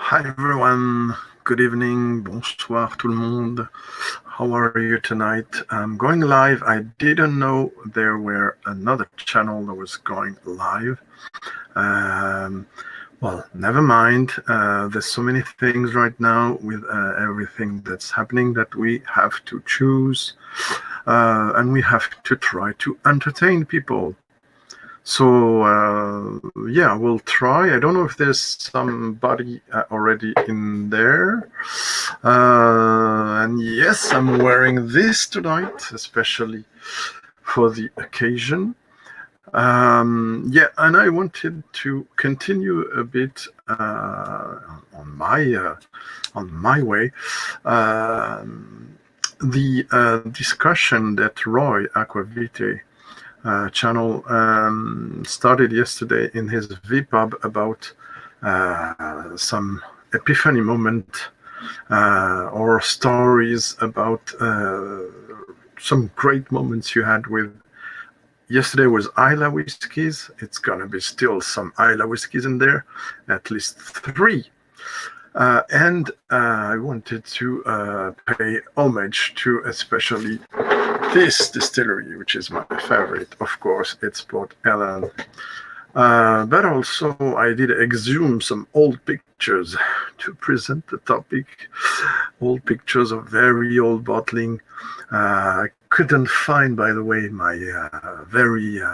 Hi everyone, good evening, bonsoir tout le monde. How are you tonight? I'm going live. I didn't know there were another channel that was going live. Well, never mind. There's so many things right now with everything that's happening that we have to choose and we have to try to entertain people. So yeah, we'll try. I don't know if there's somebody already in there. And yes, I'm wearing this tonight, especially for the occasion. Yeah, and I wanted to continue a bit on my way. The discussion that Roy Aquavite channel started yesterday in his VPub about some epiphany moment or stories about some great moments you had with. Yesterday was Isla Whiskies. It's gonna be still some Isla Whiskies in there, at least 3. And I wanted to pay homage to especially this distillery, which is my favorite. Of course, it's Port Ellen. But also I did exhume some old pictures to present the topic. Old pictures of very old bottling. I couldn't find, by the way, my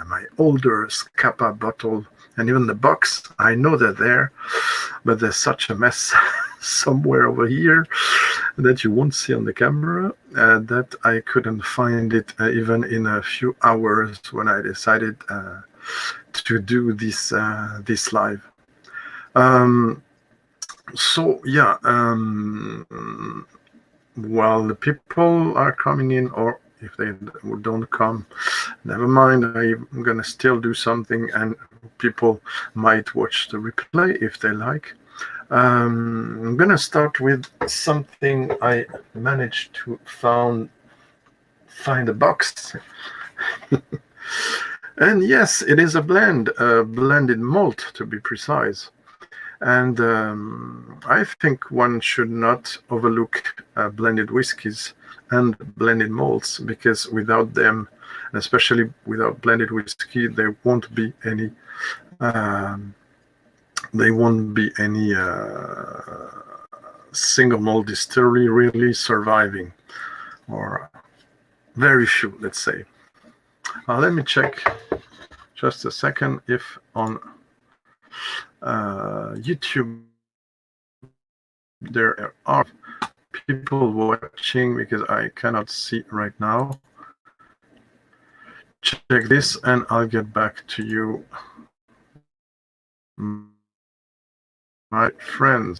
my older SCAPA bottle and even the box. I know they're there, but there's such a mess somewhere over here that you won't see on the camera that I couldn't find it even in a few hours when I decided to do this this live. So yeah, while the people are coming in, or if they don't come, never mind, I'm gonna still do something and people might watch the replay if they like. I'm gonna start with something I managed to find a box. And yes, it is a blended malt to be precise. And I think one should not overlook blended whiskies and blended malts, because without them, especially without blended whiskey, there won't be any single malt distillery really surviving, or very few, let's say. Let me check just a second if on YouTube there are people watching, because I cannot see right now. Check this and I'll get back to you, my friends.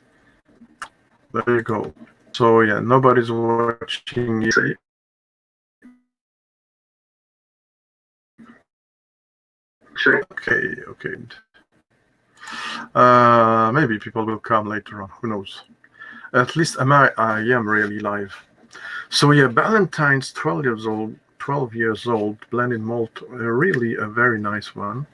There you go. So yeah, nobody's watching. Okay. Maybe people will come later on. Who knows? At least I am really live. So yeah, Ballantine's 12 years old blended malt, really a very nice one.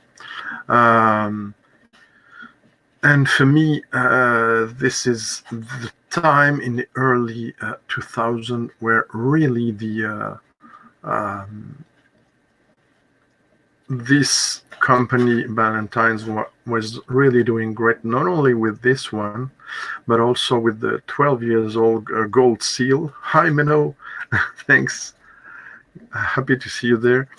And for me, this is the time in the early 2000 where really the this company Ballantine's was really doing great, not only with this one, but also with the 12 years old gold seal. Hi Minnow, thanks, happy to see you there.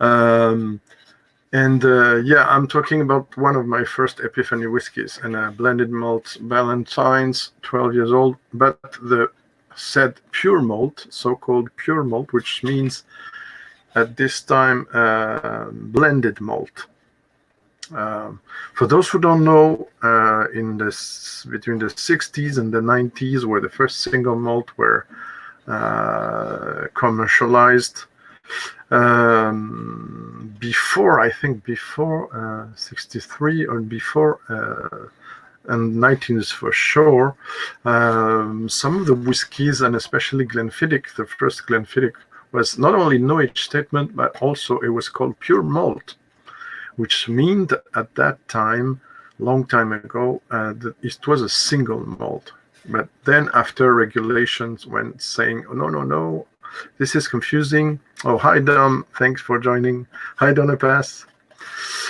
And yeah, I'm talking about one of my first Epiphany whiskies, and a blended malt Ballantine's, 12 years old, but the said pure malt, so-called pure malt, which means at this time blended malt. For those who don't know, between the 60s and the 90s, where the first single malt were commercialized. Before 63 or before, and 19s for sure, some of the whiskies, and especially Glenfiddich, the first Glenfiddich, was not only no age statement, but also it was called pure malt, which meant at that time long time ago, it was a single malt. But then after regulations went saying, oh, no, no, no, this is confusing. Oh, hi, Dom. Thanks for joining. Hi, Donapass.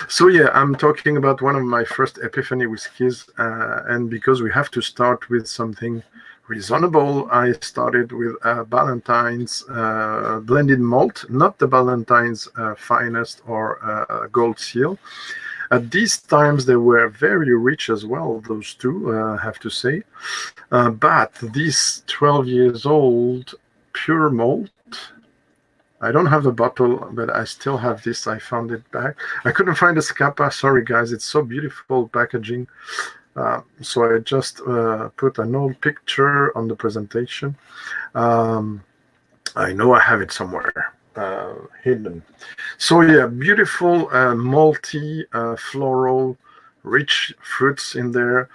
So yeah, I'm talking about one of my first Epiphany whiskeys. And because we have to start with something reasonable, I started with Ballantine's blended malt, not the Ballantine's finest or gold seal. At these times, they were very rich as well, those two, I have to say. But this 12 years old pure malt, I don't have the bottle, but I still have this. I found it back. I couldn't find a SCAPA. Sorry, guys. It's so beautiful packaging. So I just put an old picture on the presentation. I know I have it somewhere hidden. So yeah, beautiful malty, floral, rich fruits in there,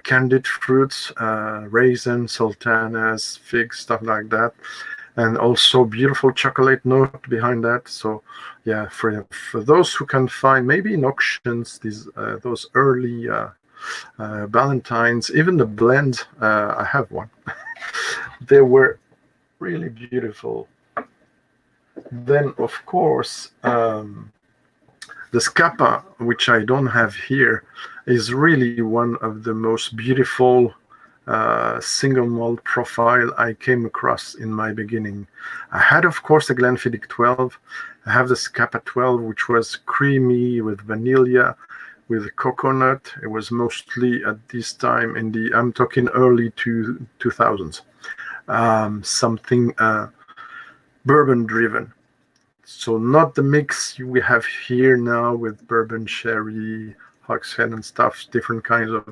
candied fruits, raisins, sultanas, figs, stuff like that, and also beautiful chocolate note behind that. So yeah, for those who can find maybe in auctions those early Ballantines, even the blend, I have one. They were really beautiful. Then, of course, the SCAPA, which I don't have here, is really one of the most beautiful single malt profile I came across in my beginning. I had, of course, the Glenfiddich 12. I have the SCAPA 12, which was creamy with vanilla, with coconut. It was mostly at this time I'm talking early 2000s, something bourbon driven. So not the mix we have here now with bourbon, sherry, hogshead and stuff, different kinds of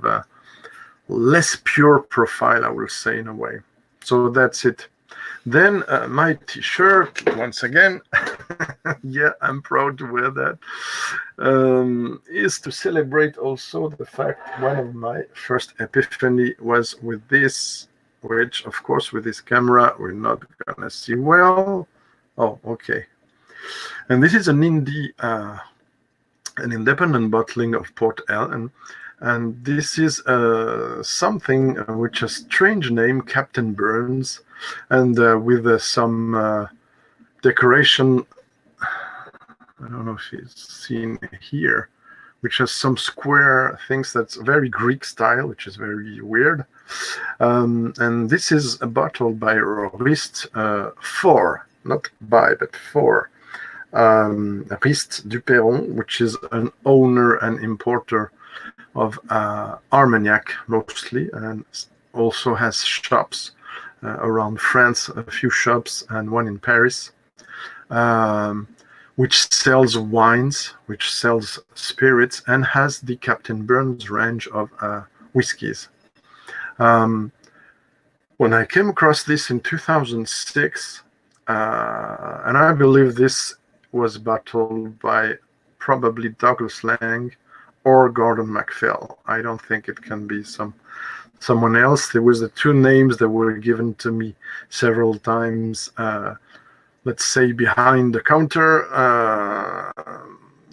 less pure profile, I will say, in a way. So that's it. Then my t-shirt, once again, yeah, I'm proud to wear that, is to celebrate also the fact one of my first Epiphany was with this, which, of course, with this camera, we're not going to see well. Oh, okay. And this is an independent bottling of Port Ellen. And this is something which a strange name, Captain Burns, and with some decoration. I don't know if it's seen here, which has some square things that's very Greek style, which is very weird. And this is a bottle by Rist for, not by, but for Rist du Perron, which is an owner and importer of Armagnac mostly, and also has shops around France, a few shops and one in Paris, which sells wines, which sells spirits, and has the Captain Burns range of whiskies. When I came across this in 2006, and I believe this was bottled by probably Douglas Lang or Gordon MacPhail. I don't think it can be someone else. There was the two names that were given to me several times, let's say behind the counter,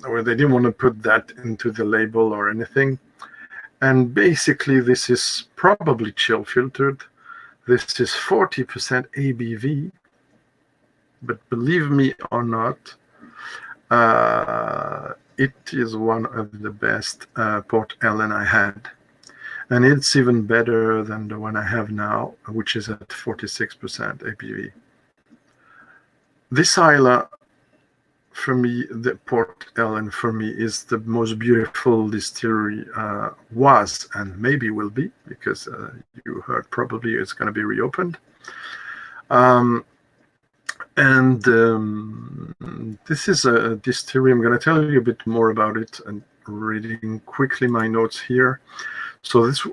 where they didn't want to put that into the label or anything. And basically, this is probably chill filtered. This is 40% ABV, but believe me or not, it is one of the best Port Ellen I had. And it's even better than the one I have now, which is at 46% ABV. This Isla, for me, the Port Ellen, for me, is the most beautiful distillery was, and maybe will be, because you heard probably it's going to be reopened. This is a distillery. I'm going to tell you a bit more about it and reading quickly my notes here. So this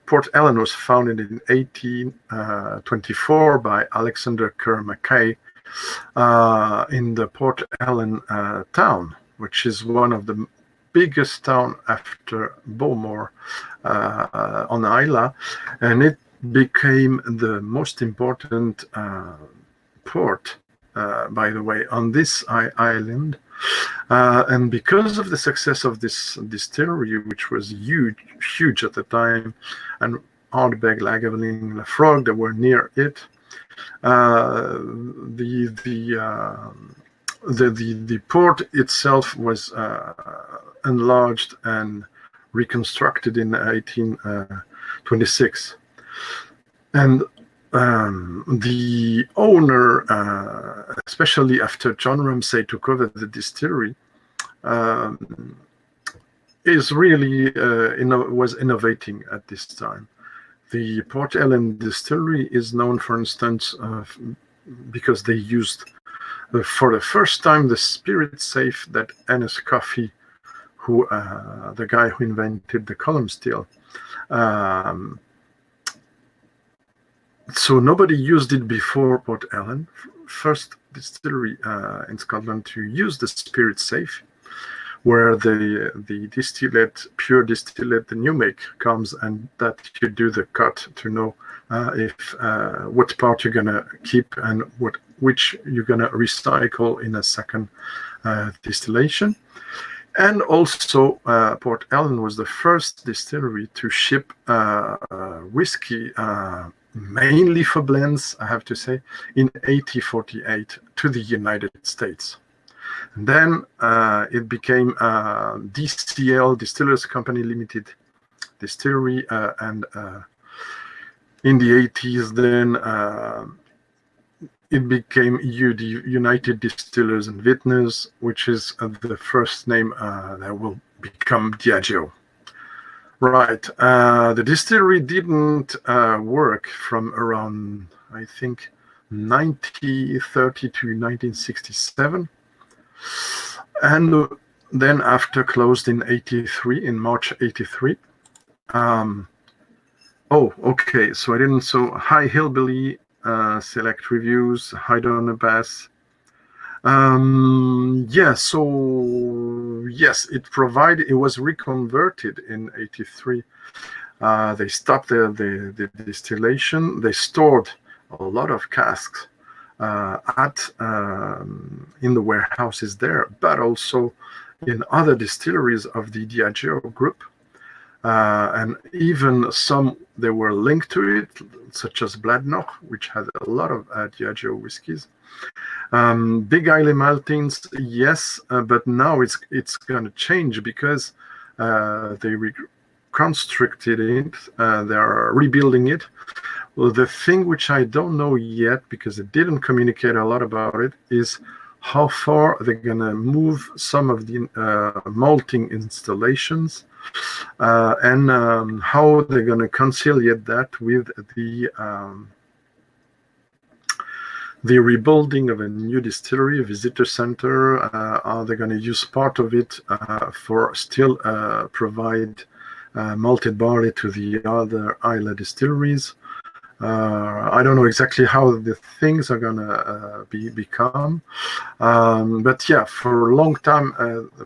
Port Ellen was founded in 1824 by Alexander Kerr Mackay in the Port Ellen town, which is one of the biggest town after Beaumont on Islay, and it became the most important port, by the way, on this island And because of the success of this distillery, which was huge at the time, and Ardbeg, Lagavulin, Lafroig that were near it, the port itself was enlarged and reconstructed in 1826. And the owner, especially after John Ramsay took over the distillery, is really was innovating at this time. The Port Ellen distillery is known, for instance, because they used for the first time the spirit safe that Ennis Coffey, who the guy who invented the column steel. So nobody used it before Port Ellen. First distillery in Scotland to use the spirit safe, where the distillate, pure distillate, the new make comes, and that you do the cut to know if what part you're gonna keep and which you're gonna recycle in a second distillation. And also, Port Ellen was the first distillery to ship whiskey, mainly for blends, I have to say, in 1848 to the United States. And then it became DCL, Distillers Company Limited Distillery, and in the 80s then it became United Distillers and Vintners, which is the first name that will become Diageo. Right. The distillery didn't work from around, I think, 1930 to 1967. And then after closed in 83, in March 83. Oh, okay. So I didn't. So High Hillbilly, select reviews, High Donner Bass. Yeah, so yes, it was reconverted in 83. They stopped the distillation. They stored a lot of casks in the warehouses there, but also in other distilleries of the Diageo group. And even some, they were linked to it, such as Bladnoch, which had a lot of Diageo whiskies. Big Isle Maltings, yes, but now it's going to change because they reconstructed it, they are rebuilding it. Well, the thing which I don't know yet, because they didn't communicate a lot about it, is how far they're going to move some of the malting installations, and how they're going to conciliate that with the rebuilding of a new distillery, a visitor center. Are they going to use part of it for still provide malted barley to the other Islay distilleries? I don't know exactly how the things are going to become. But yeah, for a long time,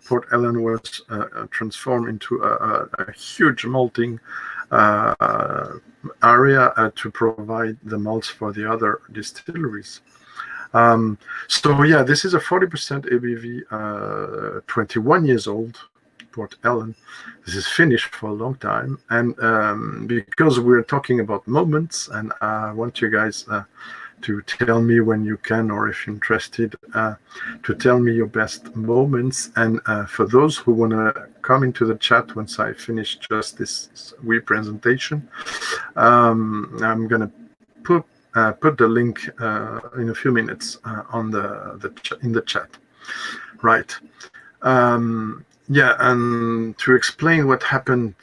Port Ellen was transformed into a huge malting area to provide the malts for the other distilleries. So yeah, this is a 40% ABV, 21 years old, Port Ellen. This is finished for a long time, and because we're talking about moments, and I want you guys to tell me when you can, or if you're interested, to tell me your best moments. And for those who want to come into the chat once I finish just this wee presentation, I'm going to put the link in a few minutes on in the chat. Right. Yeah, and to explain what happened,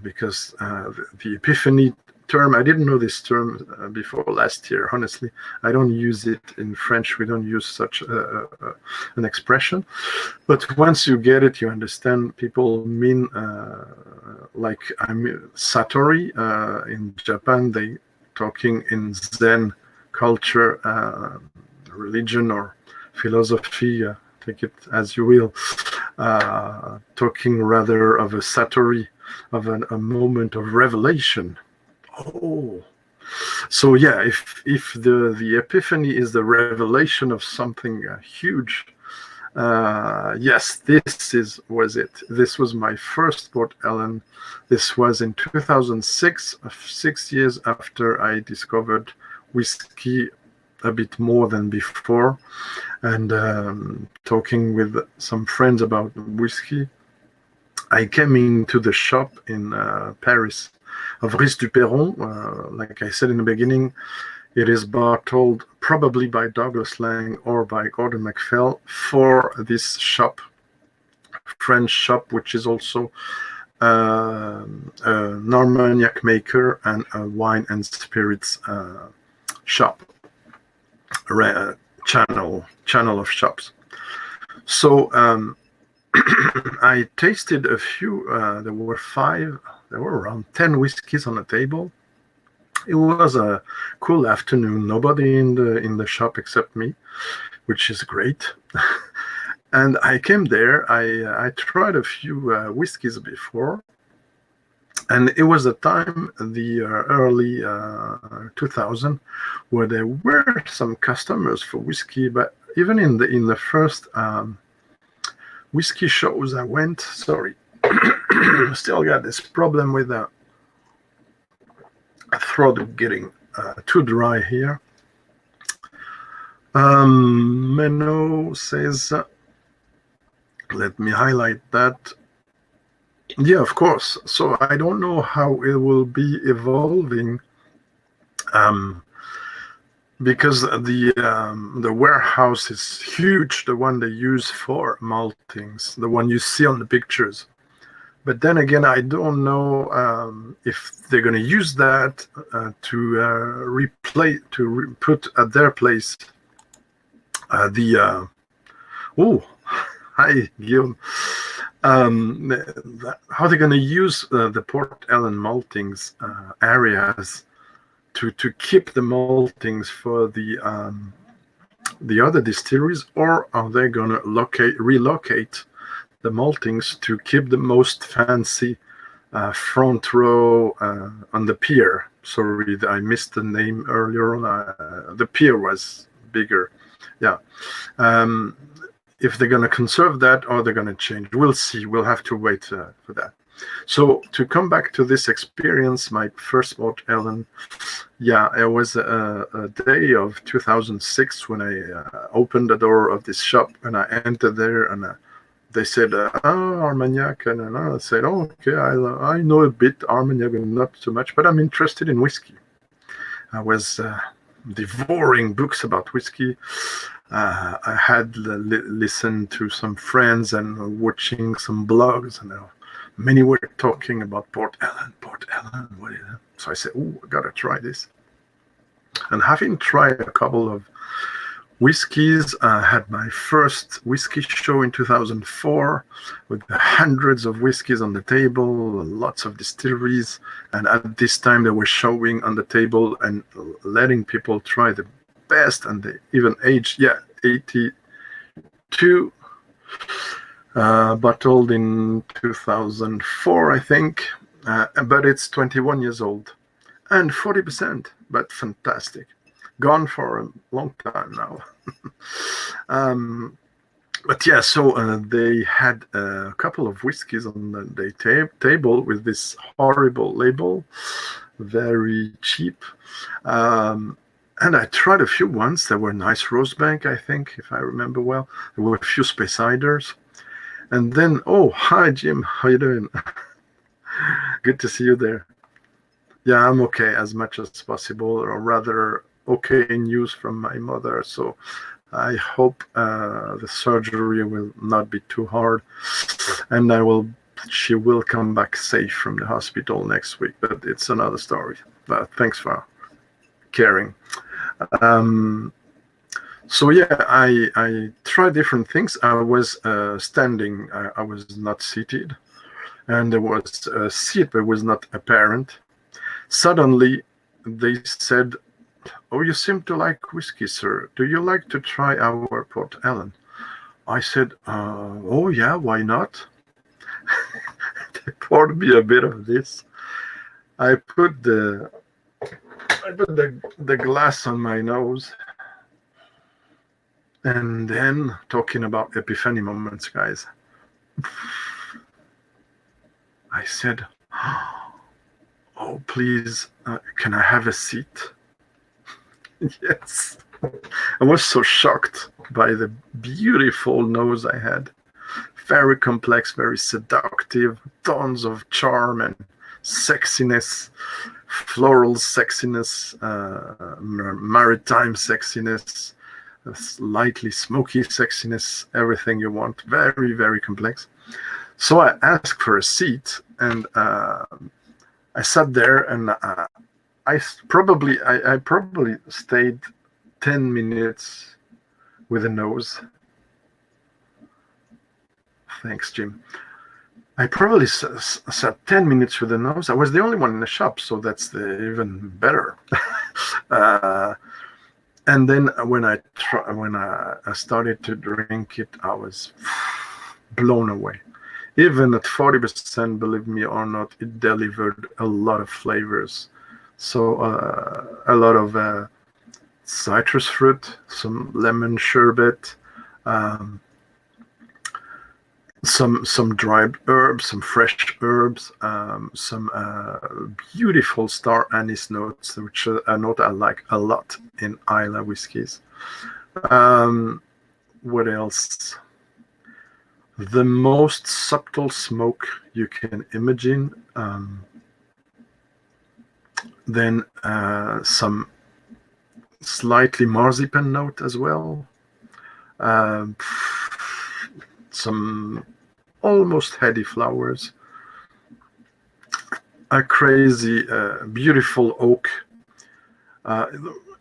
because the Epiphany term, I didn't know this term before last year, honestly. I don't use it in French. We don't use such an expression. But once you get it, you understand people mean, like Satori. In Japan, they talking in Zen culture, religion or philosophy, take it as you will. Talking rather of a satori, of a moment of revelation. Oh, so yeah, if the epiphany is the revelation of something huge, Yes, was it. This was my first Port Ellen. This was in 2006, 6 years after I discovered whiskey a bit more than before, and talking with some friends about whiskey. I came into the shop in Paris of Riz du Perron. Like I said in the beginning, it is bottled probably by Douglas Lang or by Gordon MacPhail for this shop, French shop, which is also an Armagnac maker and a wine and spirits shop, channel of shops. So I tasted a few. There were around 10 whiskeys on the table. It was a cool afternoon. Nobody in the shop except me, which is great. And I came there. I tried a few whiskeys before, and it was a time, the early 2000, where there were some customers for whiskey. But even in the first whiskey shows I went, sorry, still got this problem with a throat getting too dry here. Menno says, let me highlight that. Yeah, of course. So I don't know how it will be evolving, because the warehouse is huge, the one they use for maltings, the one you see on the pictures. But then again, I don't know if they're going to use that to put at their place hi Guillaume. How they're going to use the Port Ellen maltings areas to keep the maltings for the other distilleries, or are they going to relocate the maltings to keep the most fancy front row on the pier? Sorry, I missed the name earlier on. The pier was bigger. Yeah. If they're going to conserve that or they're going to change, we'll see. We'll have to wait for that. So to come back to this experience, my first Port Ellen, yeah, it was a day of 2006 when I opened the door of this shop and I entered there, and they said, Armagnac, and I said, oh, okay, I know a bit Armagnac, but not too much, but I'm interested in whiskey. I was devouring books about whiskey. I had listened to some friends and watching some blogs, and many were talking about Port Ellen, what is it? So I said, oh, I gotta try this. And having tried a couple of whiskeys, I had my first whiskey show in 2004 with hundreds of whiskeys on the table, lots of distilleries, and at this time they were showing on the table and letting people try the best, and they even aged, 82, bottled in 2004, I think, but it's 21 years old and 40%, but fantastic. Gone for a long time now. But yeah, so they had a couple of whiskeys on the table with this horrible label, very cheap. And I tried a few ones. There were nice Rosebank, I think, if I remember well. There were a few Speyside. And then, oh, hi, Jim. How you doing? Good to see you there. Yeah, I'm okay as much as possible, or rather, okay news from my mother. So I hope the surgery will not be too hard. And she will come back safe from the hospital next week. But it's another story. But thanks for caring. So yeah, I tried different things. I was standing. I was not seated, and there was a seat, but it was not apparent. Suddenly, they said, "Oh, you seem to like whiskey, sir. Do you like to try our Port Ellen?" I said, "Oh yeah, why not?" They poured me a bit of this. I put the glass on my nose, And then talking about epiphany moments, guys, I said, oh, please, can I have a seat? Yes. I was so shocked by the beautiful nose I had. Very complex, very seductive, tons of charm and sexiness, floral sexiness, maritime sexiness, slightly smoky sexiness, everything you want. Very, very complex. So I asked for a seat, and I sat there, and I probably stayed 10 minutes with a nose. Thanks, Jim. I probably sat 10 minutes with a nose. I was the only one in the shop, so that's even better. And then when I started to drink it, I was blown away. Even at 40%, believe me or not, it delivered a lot of flavors. So a lot of citrus fruit, some lemon sherbet, some dried herbs, some fresh herbs, some beautiful star anise notes, which a note I like a lot in Islay whiskies. What else? The most subtle smoke you can imagine. Then some slightly marzipan note as well. Some almost heady flowers. A crazy, beautiful oak.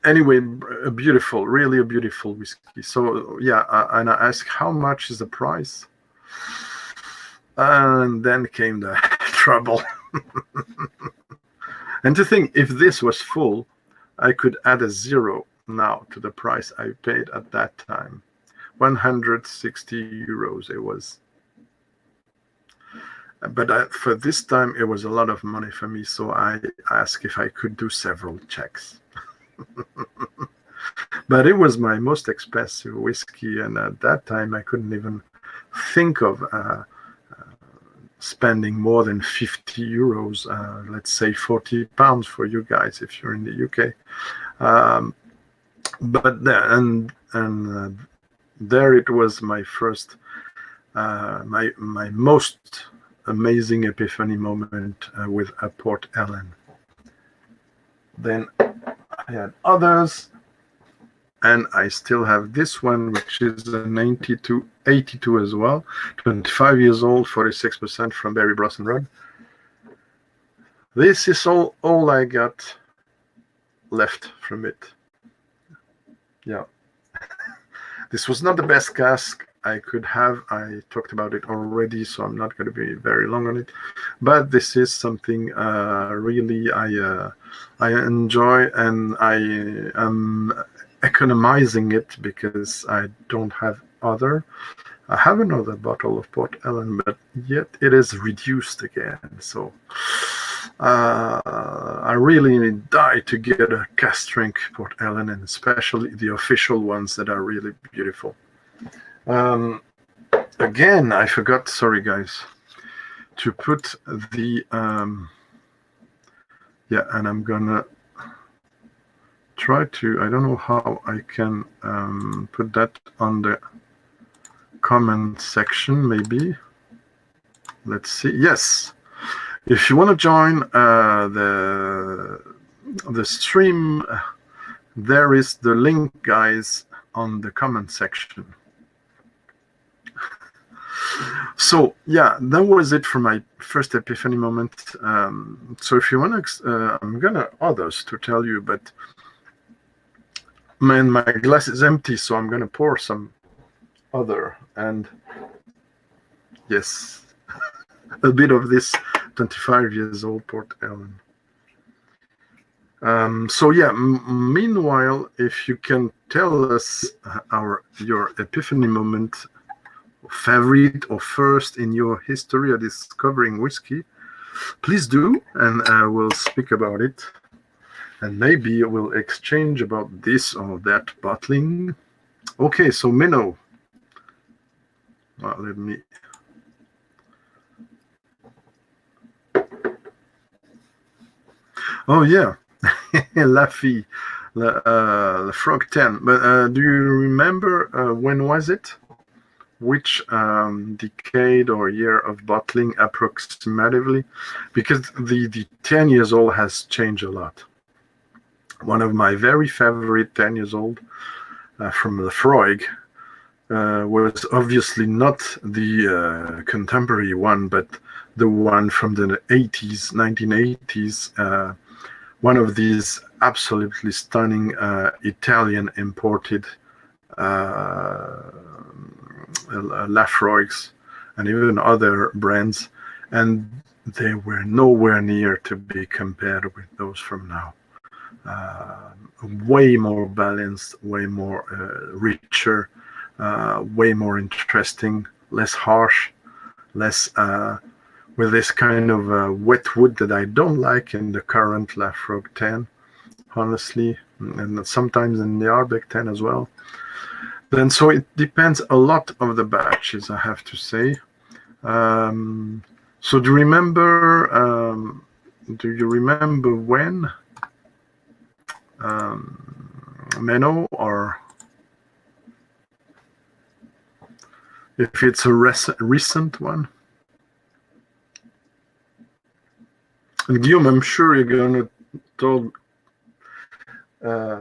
Anyway, really a beautiful whiskey. So yeah, and I asked, how much is the price? And then came the trouble. And to think, if this was full, I could add a zero now to the price I paid at that time. 160 euros it was. But for this time, it was a lot of money for me, so I asked if I could do several checks. But it was my most expensive whiskey, and at that time, I couldn't even think of spending more than 50 euros, let's say 40 pounds for you guys if you're in the UK. But there it was my first, my most amazing epiphany moment with a Port Ellen. Then I had others, and I still have this one, which is an 82 as well, 25 years old, 46% from Berry Blossom Rub. This is all I got left from it. Yeah. This was not the best cask I could have. I talked about it already, so I'm not going to be very long on it. But this is something really I enjoy, and I am economizing it because I don't have other. I have another bottle of Port Ellen, but yet it is reduced again. So I really die to get a cask strength Port Ellen, and especially the official ones that are really beautiful. Again, I forgot, sorry guys, to put the yeah, and I'm gonna try to, I don't know how I can put that on the comment section, maybe. Let's see. Yes, if you want to join the stream, there is the link, guys, on the comment section. So yeah, that was it for my first epiphany moment. So if you want to, I'm gonna others to tell you, but man, my glass is empty, so I'm gonna pour some other. And yes, a bit of this 25 years old Port Ellen. So yeah, meanwhile, if you can tell us your epiphany moment, favorite or first in your history of discovering whiskey, please do, and we'll speak about it, and maybe we'll exchange about this or that bottling. Okay, so minnow. Let me. Oh yeah, Laffy, the Frog 10. But do you remember when was it? Which decade or year of bottling approximatively? Because the 10 years old has changed a lot. One of my very favorite 10 years old from the Frog was obviously not the contemporary one, but the one from the 80s, 1980s. One of these absolutely stunning Italian imported Lafroigs and even other brands, and they were nowhere near to be compared with those from now. Way more balanced, way more richer, way more interesting, less harsh, less with this kind of wet wood that I don't like in the current Lafroig 10, honestly, and sometimes in the Arbeck 10 as well. Then so it depends a lot of the batches, I have to say. So do you remember when Menno, or if it's a recent one? And Guillaume, I'm sure you're going to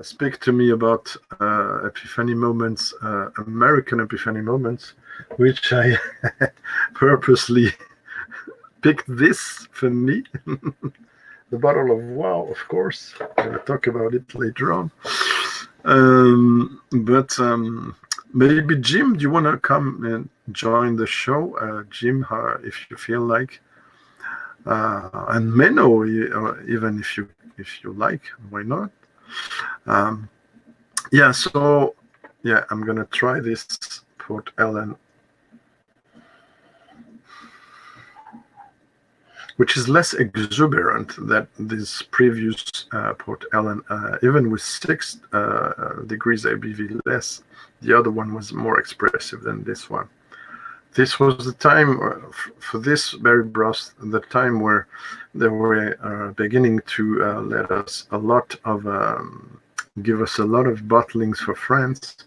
speak to me about Epiphany moments, American Epiphany moments, which I purposely picked this for me. The bottle of Wow, of course. I'll talk about it later on. But maybe Jim, do you want to come and join the show? Jim, if you feel like. And Menno, even if you like, why not? Yeah, so yeah, I'm gonna try this Port Ellen, which is less exuberant than this previous Port Ellen, even with 6 degrees ABV less. The other one was more expressive than this one. This was the time for this berry broth, the time where they were beginning to let us a lot of give us a lot of bottlings for France,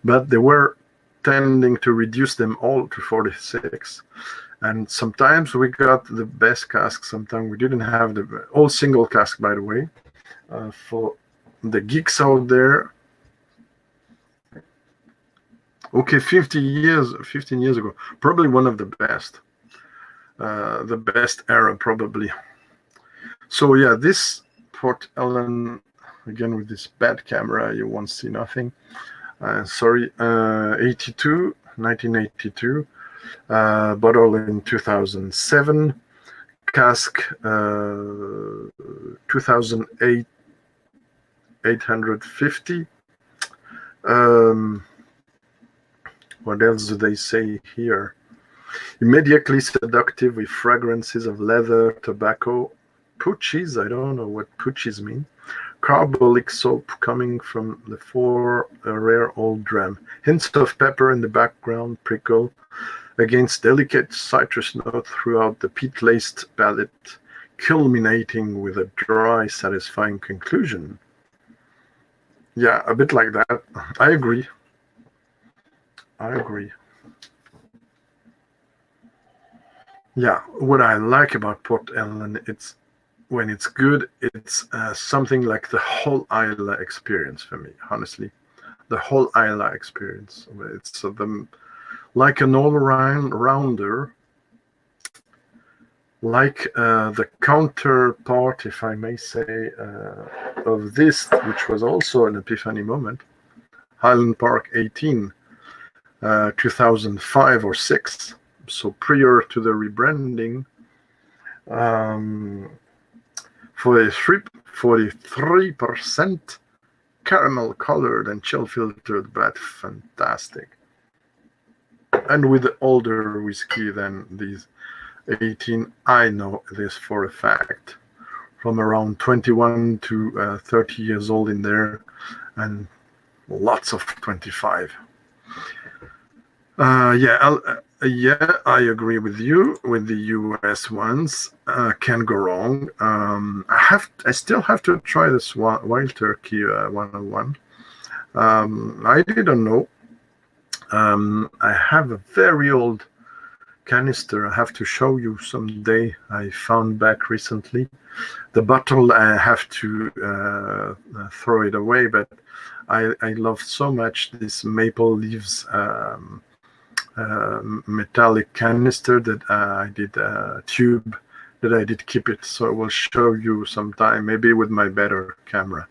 but they were tending to reduce them all to 46. And sometimes we got the best cask, sometimes we didn't have the all single cask, by the way. For the geeks out there, okay, 15 years ago, probably one of the best era, probably. So yeah, this Port Ellen, again with this bad camera, you won't see nothing. Sorry, 1982, bottle in 2007, cask 2008, 850. What else do they say here? Immediately seductive with fragrances of leather, tobacco, pooches. I don't know what pooches mean. Carbolic soap coming from the 4 rare old dram. Hints of pepper in the background, prickle against delicate citrus note throughout the peat-laced palate, culminating with a dry, satisfying conclusion. Yeah, a bit like that. I agree. Yeah, what I like about Port Ellen, it's when it's good, it's something like the whole Isla experience for me, honestly. The whole Isla experience. It's like an all-rounder, like the counterpart, if I may say, of this, which was also an Epiphany moment, Highland Park 18, 2005 or 6, so prior to the rebranding. 43% caramel colored and chill filtered, but fantastic. And with the older whiskey than these 18, I know this for a fact. From around 21 to 30 years old in there, and lots of 25. Yeah, I agree with you. With the US ones, can go wrong. I still have to try this wild turkey 101. I didn't know. I have a very old canister. I have to show you someday. I found back recently. The bottle, I have to throw it away, but I love so much this maple leaves metallic canister that I did tube that I did keep it. So I will show you sometime, maybe with my better camera,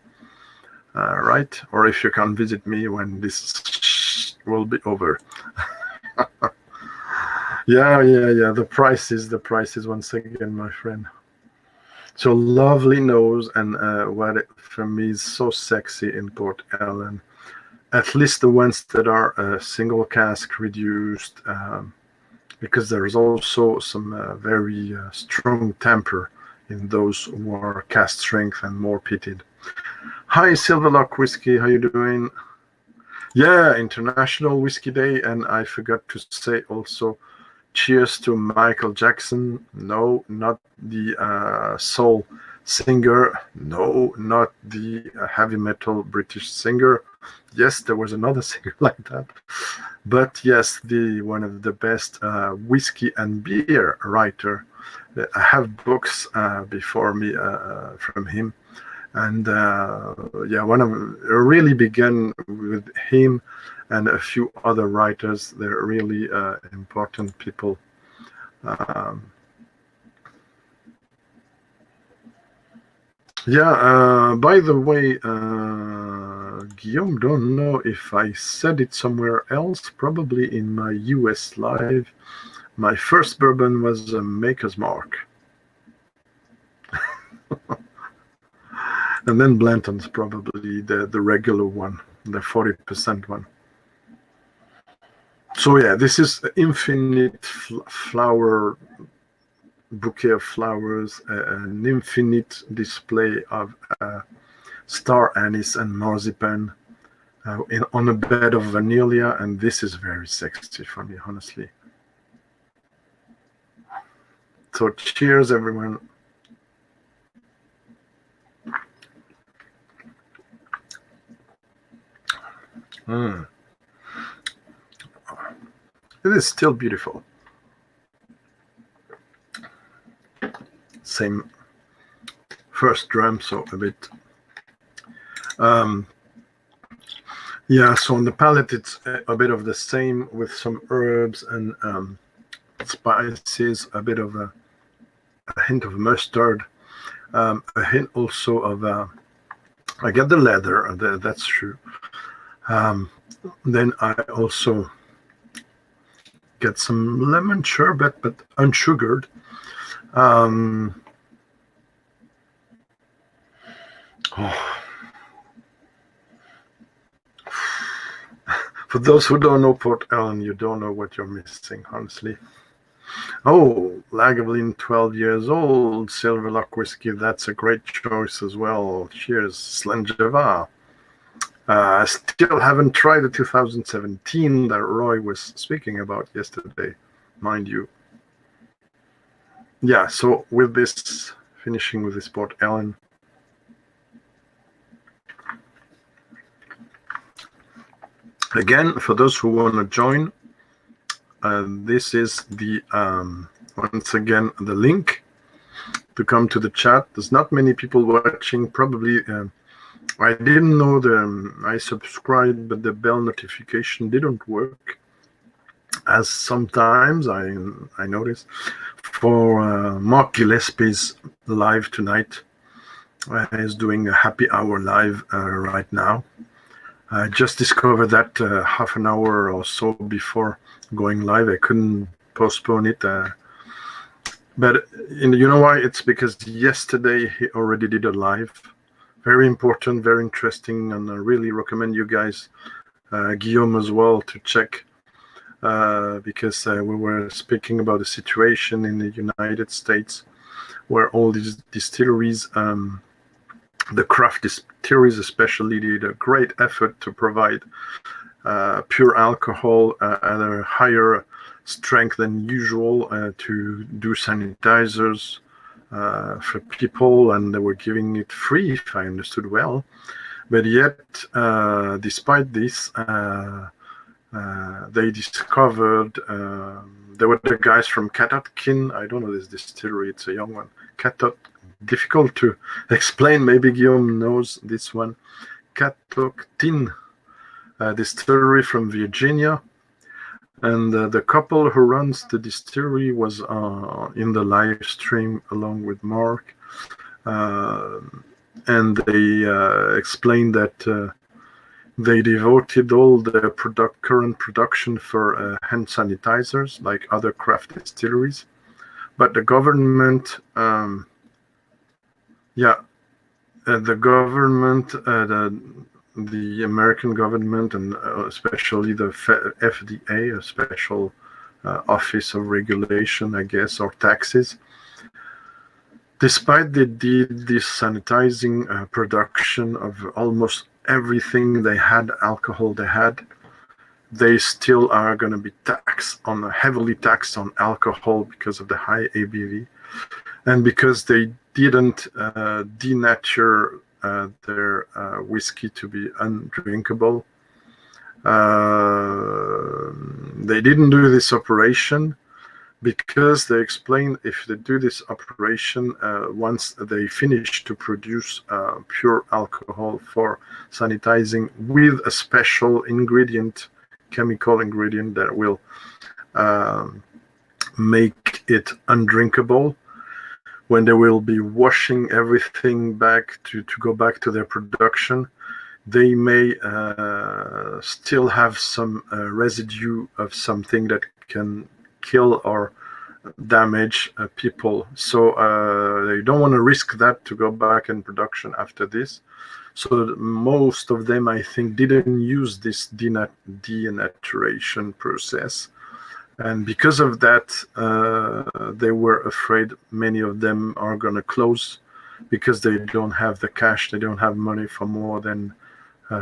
right? Or if you can visit me when this will be over. Yeah. The prices once again, my friend. So lovely nose, and for me is so sexy in Port Ellen. At least the ones that are single cask reduced, because there's also some very strong temper in those who are cask strength and more pitted. Hi, Silverlock Whiskey, how you doing? Yeah, International Whiskey Day, and I forgot to say also, cheers to Michael Jackson. No, not the soul singer. No, not the heavy metal British singer. Yes, there was another singer like that. But yes, the one of the best whiskey and beer writer. I have books before me from him. And one of really began with him and a few other writers. They're really important people. By the way, Guillaume, don't know if I said it somewhere else, probably in my US live. My first bourbon was a Maker's Mark. And then Blanton's probably the regular one, the 40% one. So yeah, this is infinite flower, bouquet of flowers, an infinite display of star anise and marzipan on a bed of vanilla, and this is very sexy for me, honestly. So cheers, everyone. It is still beautiful. Same first dram, so a bit. So on the palate, it's a bit of the same with some herbs and spices, a bit of a hint of mustard, a hint also of I get the leather, that's true. Then I also get some lemon sherbet, but unsugared. For those who don't know Port Ellen, you don't know what you're missing, honestly. Oh, Lagavulin, 12 years old, Silverlock Whiskey, that's a great choice as well. Cheers, Slenjava. I still haven't tried the 2017 that Roy was speaking about yesterday, mind you. Yeah, so with this, finishing with this Port Ellen. Again, for those who want to join, this is the, once again, the link to come to the chat. There's not many people watching, probably. I didn't know I subscribed, but the bell notification didn't work, as sometimes I noticed. For Mark Gillespie's live tonight, he's doing a happy hour live right now. I just discovered that half an hour or so before going live. I couldn't postpone it. But you know why? It's because yesterday he already did a live. Very important, very interesting, and I really recommend you guys, Guillaume as well, to check, because we were speaking about the situation in the United States where all these distilleries, the craft distilleries especially, did a great effort to provide pure alcohol at a higher strength than usual to do sanitizers for people, and they were giving it free, if I understood well. But yet, despite this, they discovered there were the guys from Catoctin. I don't know this distillery; it's a young one. Difficult to explain. Maybe Guillaume knows this one. Catoctin distillery from Virginia, and the couple who runs the distillery was in the live stream along with Mark, and they explained that they devoted all their current production for hand sanitizers, like other craft distilleries. But the government, the American government, and especially the FDA, a special office of regulation, I guess, or taxes, despite they did this sanitizing production of almost everything they had, alcohol they had, they still are going to be heavily taxed on alcohol because of the high ABV, and because they didn't denature their whiskey to be undrinkable. They didn't do this operation because they explain if they do this operation, once they finish to produce pure alcohol for sanitizing with a special chemical ingredient that will make it undrinkable, when they will be washing everything back to go back to their production, they may still have some residue of something that can kill or damage people. So they don't want to risk that to go back in production after this. So most of them, I think, didn't use this denaturation process. And because of that, they were afraid many of them are going to close because they don't have the cash, they don't have money for more than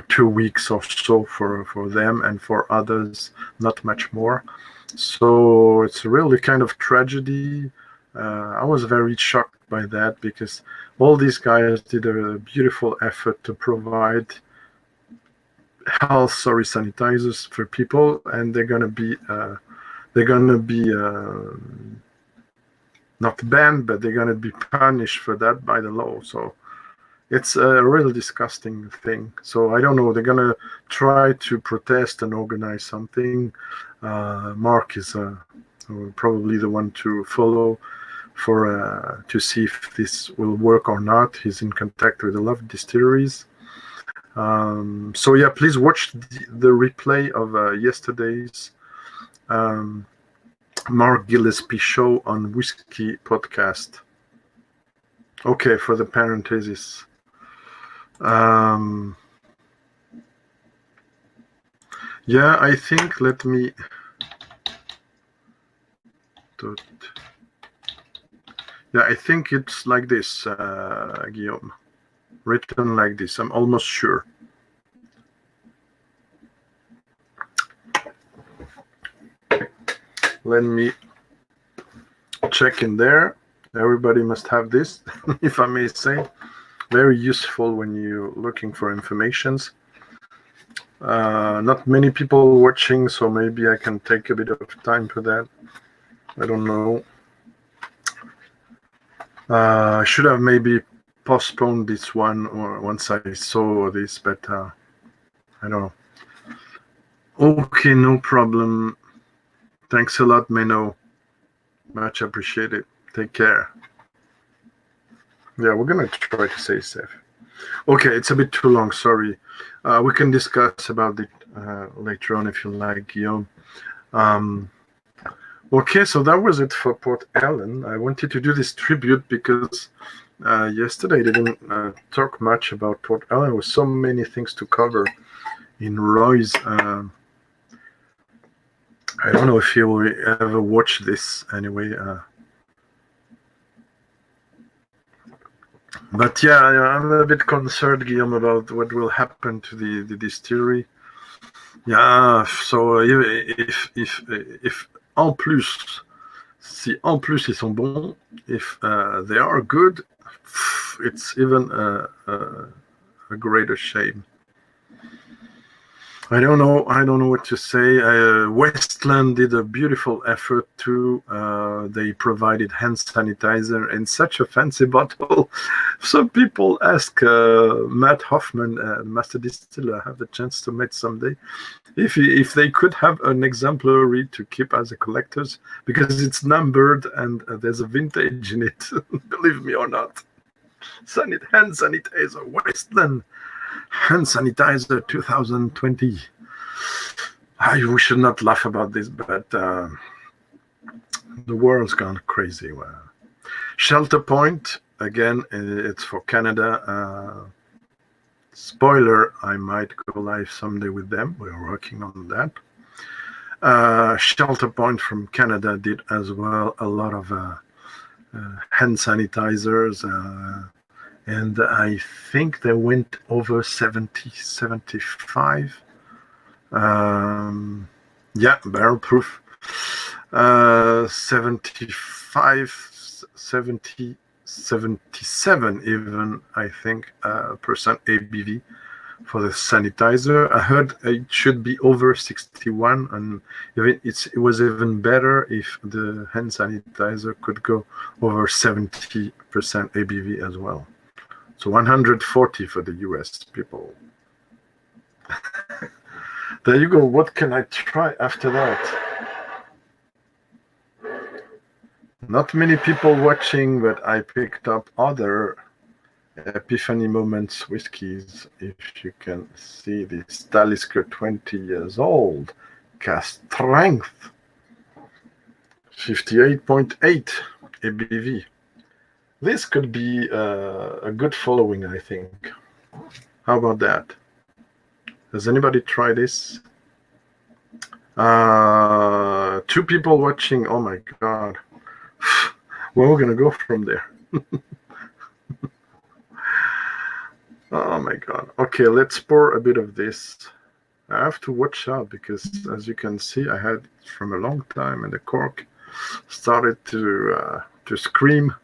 2 weeks or so for them, and for others, not much more. So it's really kind of tragedy. I was very shocked by that because all these guys did a beautiful effort to provide sanitizers for people, and they're going to be not banned, but they're going to be punished for that by the law. So it's a really disgusting thing. So I don't know. They're going to try to protest and organize something. Mark is probably the one to follow to see if this will work or not. He's in contact with a lot of distilleries. So yeah, please watch the replay of yesterday's Mark Gillespie show on Whisky podcast. Okay, for the parenthesis. Yeah, I think, let me... Yeah, I think it's like this, Guillaume. Written like this, I'm almost sure. Let me check in there. Everybody must have this, if I may say. Very useful when you're looking for informations. Not many people watching, so maybe I can take a bit of time for that. I don't know. I should have maybe postponed this one or once I saw this, but I don't know. Okay, no problem. Thanks a lot, Menno. Much appreciated. Take care. Yeah, we're gonna try to stay safe. Okay, it's a bit too long, sorry. We can discuss about it later on if you like, Guillaume. Okay, so that was it for Port Ellen. I wanted to do this tribute because yesterday I didn't talk much about Port Ellen. There were so many things to cover in Roy's. I don't know if you will ever watch this anyway. But yeah, I'm a bit concerned, Guillaume, about what will happen to the distillery. Yeah, so if en plus, si en plus ils sont bons, if they are good, it's even a greater shame. I don't know what to say. Westland did a beautiful effort too. They provided hand sanitizer in such a fancy bottle. Some people ask Matt Hoffman, master distiller, have the chance to meet someday, if they could have an exemplary to keep as a collectors, because it's numbered and there's a vintage in it. Believe me or not. Hand sanitizer, Westland hand sanitizer 2020. We should not laugh about this, but the world's gone crazy. Shelter Point, again, it's for Canada. Spoiler, I might go live someday with them. We're working on that. Shelter Point from Canada did as well a lot of hand sanitizers, and I think they went over 70, 75. Yeah, barrel proof. 75, 70, 77 even, I think, percent ABV for the sanitizer. I heard it should be over 61, and it was even better if the hand sanitizer could go over 70% ABV as well. So 140 for the US people. There you go. What can I try after that? Not many people watching, but I picked up other Epiphany Moments whiskies. If you can see this Talisker 20 years old, cast strength, 58.8 ABV. This could be a good following, I think. How about that? Has anybody tried this? 2 people watching. Oh my god. Where we're gonna go from there? Oh my god. Okay, let's pour a bit of this. I have to watch out because, as you can see, I had it from a long time, and the cork started to scream,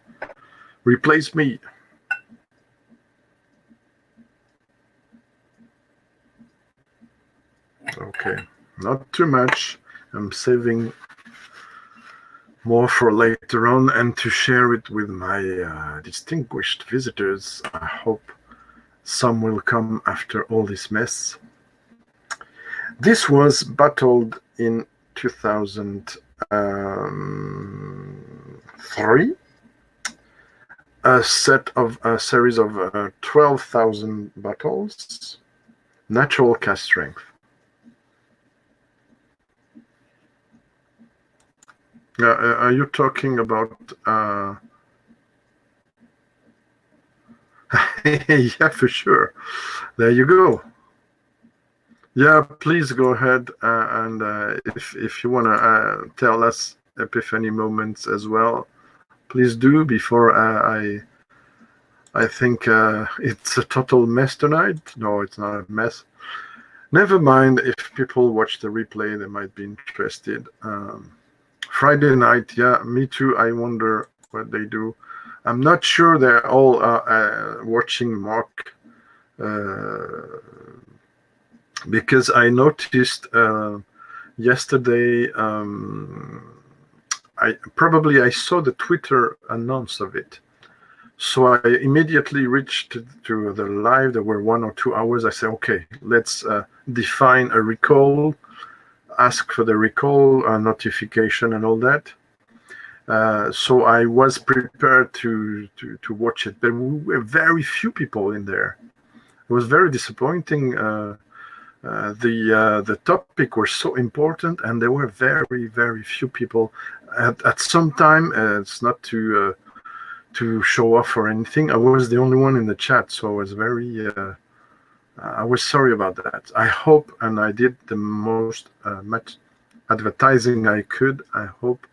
"Replace me!" Okay, not too much. I'm saving more for later on and to share it with my distinguished visitors. I hope some will come after all this mess. This was bottled in 2003. A series of 12,000 bottles, natural cask strength. Are you talking about? Yeah, for sure. There you go. Yeah, please go ahead and if you want to tell us Epiphany moments as well, please do before I think it's a total mess tonight. No, it's not a mess. Never mind. If people watch the replay, they might be interested. Friday night, yeah, me too. I wonder what they do. I'm not sure they're all watching Mark, because I noticed yesterday. I saw the Twitter announce of it, so I immediately reached to the live. There were 1 or 2 hours. I said, okay, let's define a recall. Ask for the recall notification and all that. So I was prepared to watch it, but we were very few people in there. It was very disappointing. The topic was so important, and there were very, very few people. At some time, it's not to show off or anything. I was the only one in the chat, so I was very. I was sorry about that. I hope, and I did the most much advertising I could. I hope,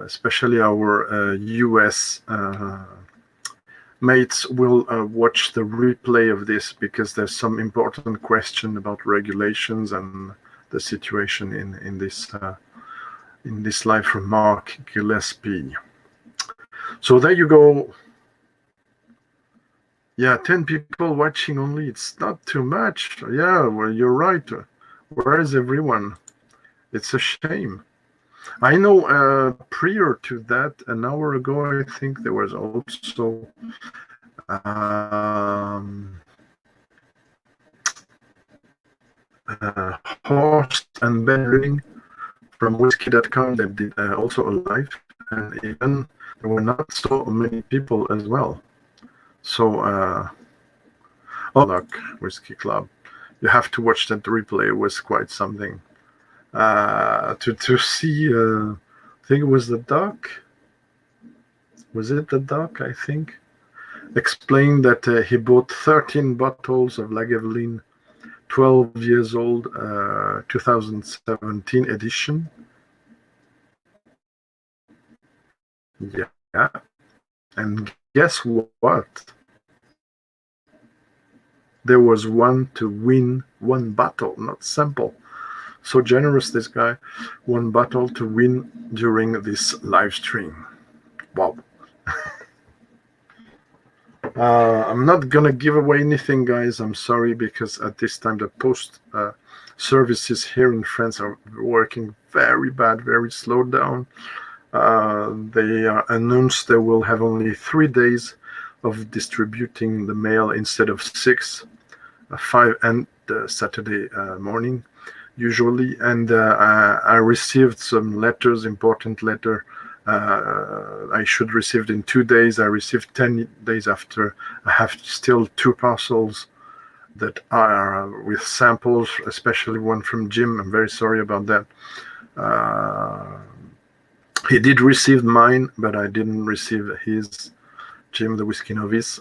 especially our US mates will watch the replay of this, because there's some important question about regulations and the situation in this live from Mark Gillespie. So there you go. Yeah, 10 people watching only. It's not too much. Yeah, well, you're right. Where is everyone? It's a shame. I know prior to that, an hour ago, I think there was also Horst and Ben Luning from Whisky.com that did also a live, and even there were not so many people as well. So, oh, look, Whisky Club. You have to watch that replay. It was quite something. To see, I think it was the doc. Was it the doc, I think? Explained that he bought 13 bottles of Lagavulin, 12 years old, 2017 edition. Yeah. And guess what? There was one to win, one bottle, not sample. So generous, this guy. One bottle to win during this live stream. Wow. I'm not gonna give away anything, guys. I'm sorry, because at this time the post services here in France are working very bad, very slowed down. They announced they will have only 3 days of distributing the mail instead of 6, 5 and Saturday morning usually. And I received some letters, important letter. I should receive it in 2 days. I received 10 days after. I have still 2 parcels that are with samples, especially one from Jim. I'm very sorry about that. He did receive mine, but I didn't receive his, Jim the Whiskey Novice.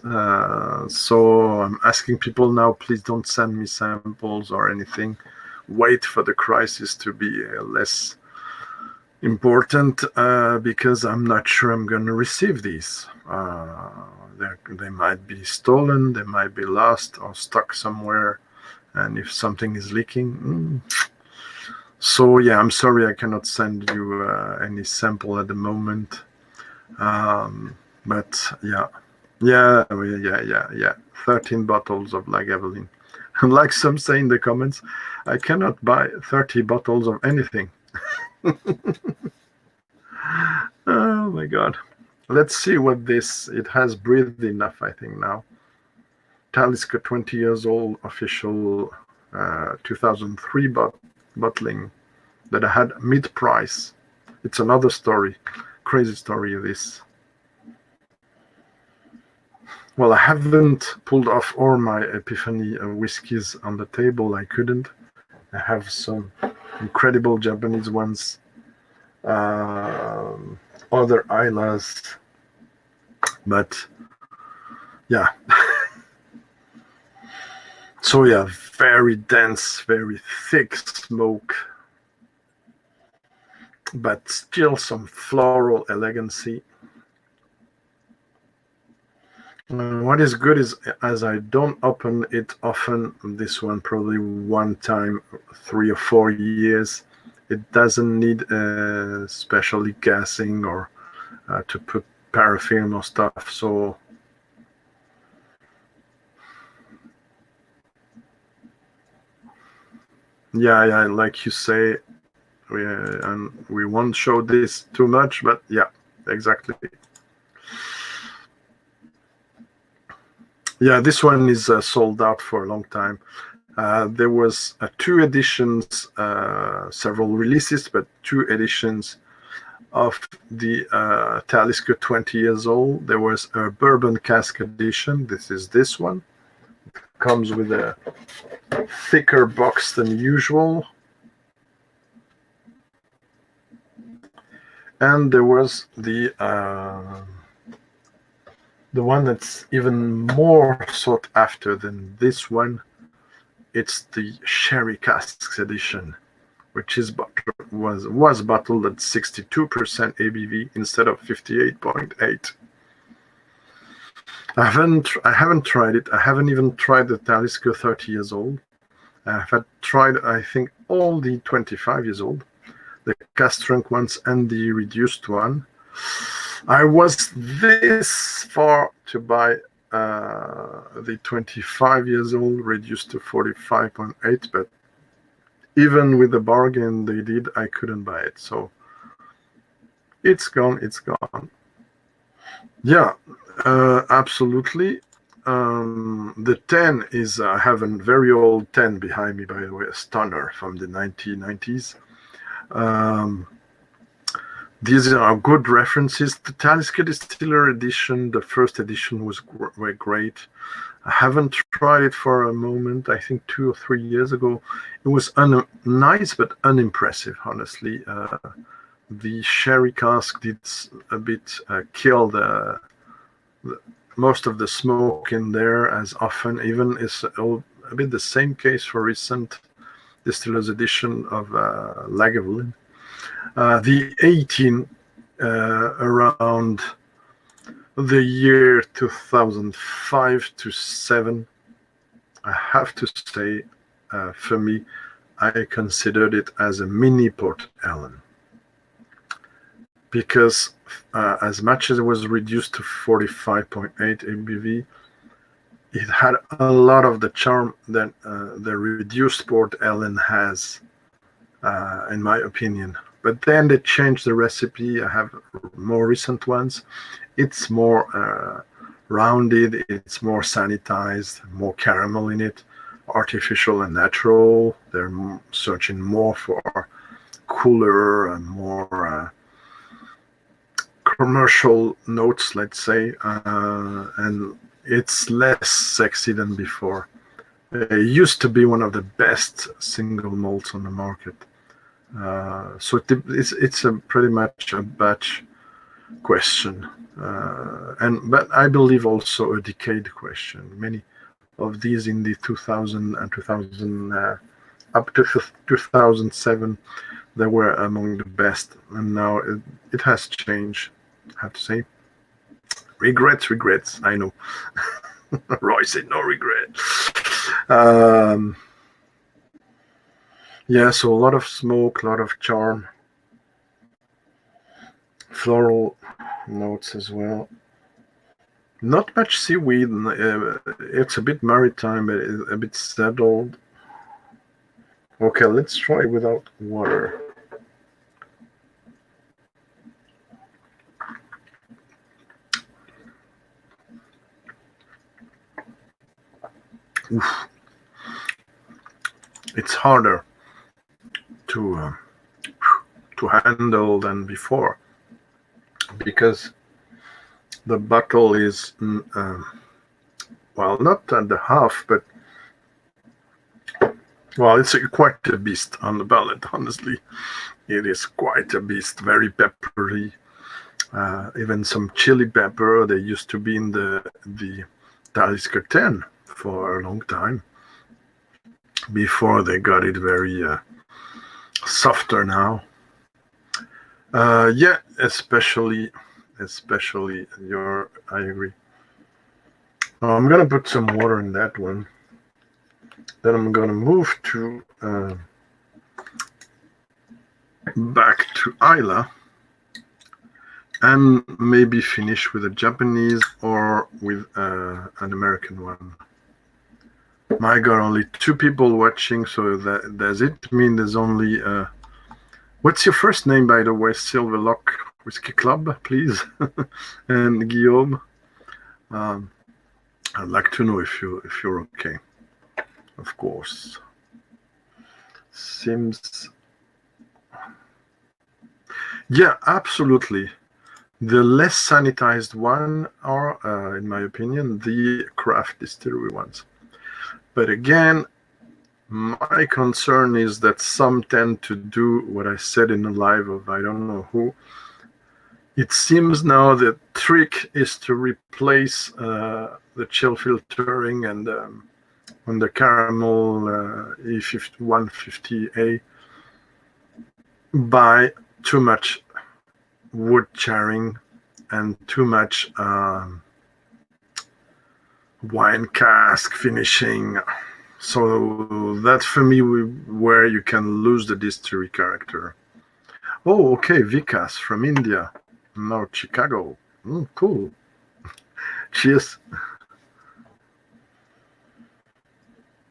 So I'm asking people now, please don't send me samples or anything. Wait for the crisis to be less important, because I'm not sure I'm going to receive these. They might be stolen, they might be lost or stuck somewhere, and if something is leaking. So yeah, I'm sorry I cannot send you any sample at the moment. But yeah. 13 bottles of Lagavulin. And like some say in the comments, I cannot buy 30 bottles of anything. Oh my God. Let's see what this, it has breathed enough, I think now. Talisker 20 years old, official 2003 bottling that I had mid-price. It's another story, crazy story this. Well, I haven't pulled off all my Epiphany whiskeys on the table. I couldn't. I have some incredible Japanese ones, other Islas, but yeah. So yeah, very dense, very thick smoke, but still some floral elegancy. What is good is, as I don't open it often, this one probably one time 3 or 4 years, it doesn't need specially gassing or to put paraffin or stuff. So yeah, like you say, we won't show this too much, but yeah, exactly. Yeah, this one is sold out for a long time. There was 2 editions, several releases, but 2 editions of the Talisker 20 years old. There was a bourbon cask edition. This is this one. It comes with a thicker box than usual. And there was the one that's even more sought after than this one. It's the Sherry Casks edition, which is was bottled at 62% ABV instead of 58.8. I haven't tried it. I haven't even tried the Talisker 30 years old. I've had tried, I think, all the 25 years old, the cast strength ones and the reduced one. I was this far to buy the 25 years old reduced to 45.8, but even with the bargain they did, I couldn't buy it. So it's gone. It's gone. Yeah, absolutely. The 10 is, I have a very old 10 behind me, by the way, a Stunner from the 1990s. These are good references. The Talisker Distiller edition, the first edition were great. I haven't tried it for a moment. I think 2 or 3 years ago. It was nice but unimpressive, honestly. The sherry cask did a bit kill the most of the smoke in there, as often. Even is a bit the same case for recent Distiller's edition of Lagavulin. The 18 around the year 2005 to 7, I have to say, for me, I considered it as a mini Port Ellen, because as much as it was reduced to 45.8 ABV, it had a lot of the charm that the reduced Port Ellen has, in my opinion. But then they changed the recipe. I have more recent ones. It's more rounded, it's more sanitized, more caramel in it, artificial and natural. They're searching more for cooler and more commercial notes, let's say, and it's less sexy than before. It used to be one of the best single malts on the market. So it's a pretty much a batch question, but I believe also a decade question. Many of these in the 2000 and 2000 up to 2007, they were among the best, and now it has changed. I have to say, regrets. I know. Roy said no regret. Yeah, so a lot of smoke, a lot of charm, floral notes as well. Not much seaweed. It's a bit maritime, but it's a bit settled. Okay, let's try without water. Oof. It's harder to handle than before, because the bottle is well, not at the half, but well, it's quite a beast on the palate. Honestly, it is quite a beast. Very peppery, even some chili pepper. They used to be in the Talisker 10 for a long time before they got it very softer now. Yeah, especially I agree. I'm gonna put some water in that one. Then I'm gonna move to back to Isla, and maybe finish with a Japanese or with an American one. My God, only 2 people watching, so that does it mean there's only what's your first name, by the way? Silver Lock Whiskey Club, please. And Guillaume, I'd like to know if you're okay. Of course. Seems. Yeah, absolutely. The less sanitized one are, in my opinion, the craft distillery ones. But again, my concern is that some tend to do what I said in the live of I don't know who. It seems now the trick is to replace the chill filtering and on the caramel E150A by too much wood charring and too much wine cask finishing. So that's for me where you can lose the distillery character. Oh, okay, Vikas from India, now Chicago. Cool. Cheers.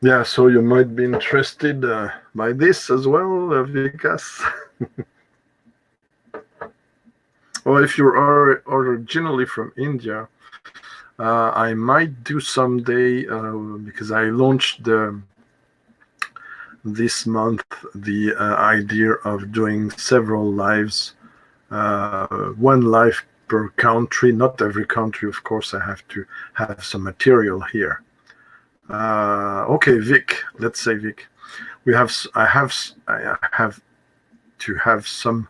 Yeah, so you might be interested by this as well, Vikas. Or if you're originally from India, I might do someday because I launched this month the idea of doing several lives, one live per country. Not every country, of course. I have to have some material here. Okay, Vic. Let's say Vic. I have to have some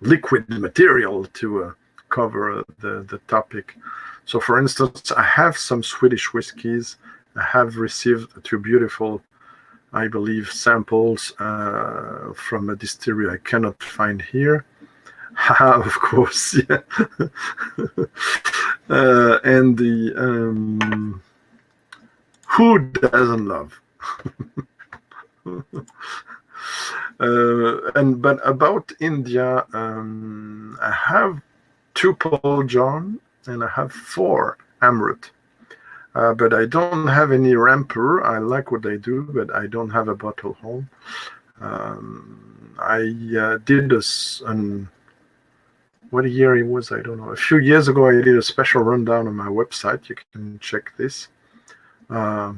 liquid material to cover the topic. So, for instance, I have some Swedish whiskies. I have received two beautiful, I believe, samples from a distillery I cannot find here. Of course, yeah. And the who doesn't love? But about India, I have 2 Paul John and I have 4 Amrut. But I don't have any Ramper. I like what they do, but I don't have a bottle home. I did what year it was, I don't know. A few years ago, I did a special rundown on my website. You can check this. Yeah.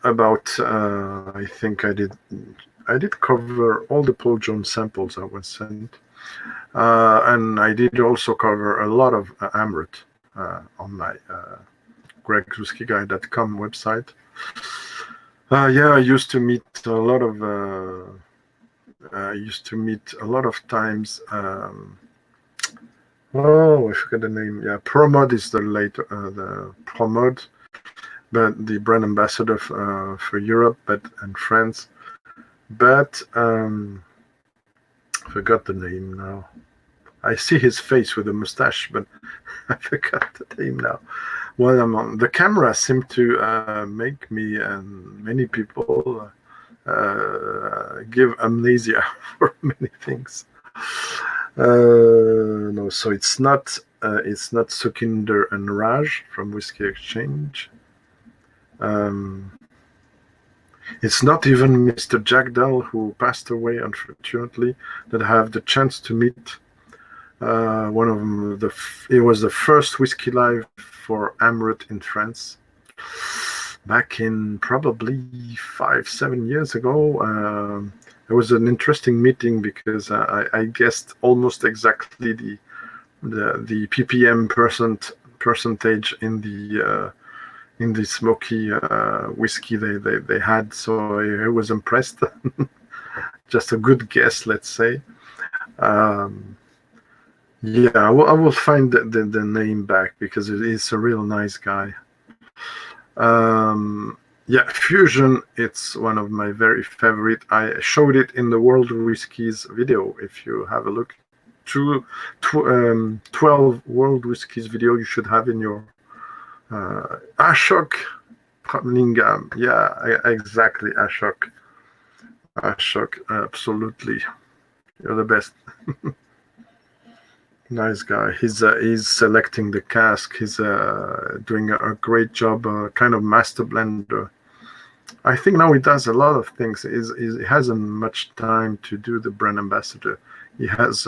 About I think I did cover all the Paul Jones samples I was sent, and I did also cover a lot of Amrut on my gregswhiskyguy.com website. Yeah, I used to meet a lot of times. Oh, I forgot the name. Yeah, Promod is the Promod, but the brand ambassador for Europe and France. But forgot the name now. I see his face with a mustache, but I forgot the name now. Well, the camera seemed to make me and many people give amnesia for many things. No, so it's not Sukinder and Raj from Whiskey Exchange. It's not even Mr. Jagdal, who passed away, unfortunately, that I have the chance to meet. One of them, it was the first Whiskey Live for Amrut in France, back in probably 5-7 years ago. It was an interesting meeting because I guessed almost exactly the ppm percentage in the smoky whiskey they had, so I was impressed. Just a good guess, let's say. Yeah, I will find the name back because it is a real nice guy. Yeah, Fusion, it's one of my very favorite. I showed it in the World Whiskies video. If you have a look, 12 World Whiskies video you should have in your Ashok Lingam. Yeah, exactly, Ashok, absolutely. You're the best. Nice guy. He's selecting the cask. He's doing a great job, kind of master blender. I think now he does a lot of things. He hasn't much time to do the brand ambassador. He has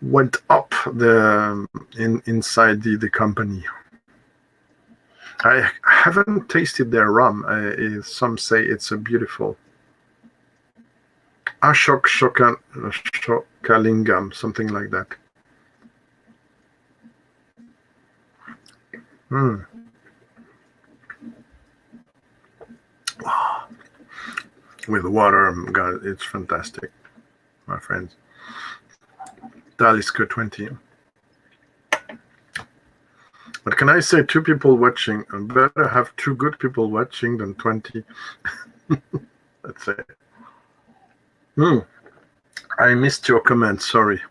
went up inside the company. I haven't tasted their rum. Some say it's a beautiful Ashok Shokalingam, something like that. With water, God, it's fantastic, my friends. Talisker 20. But can I say 2 people watching? Better have 2 good people watching than 20. Let's say. I missed your comment, sorry.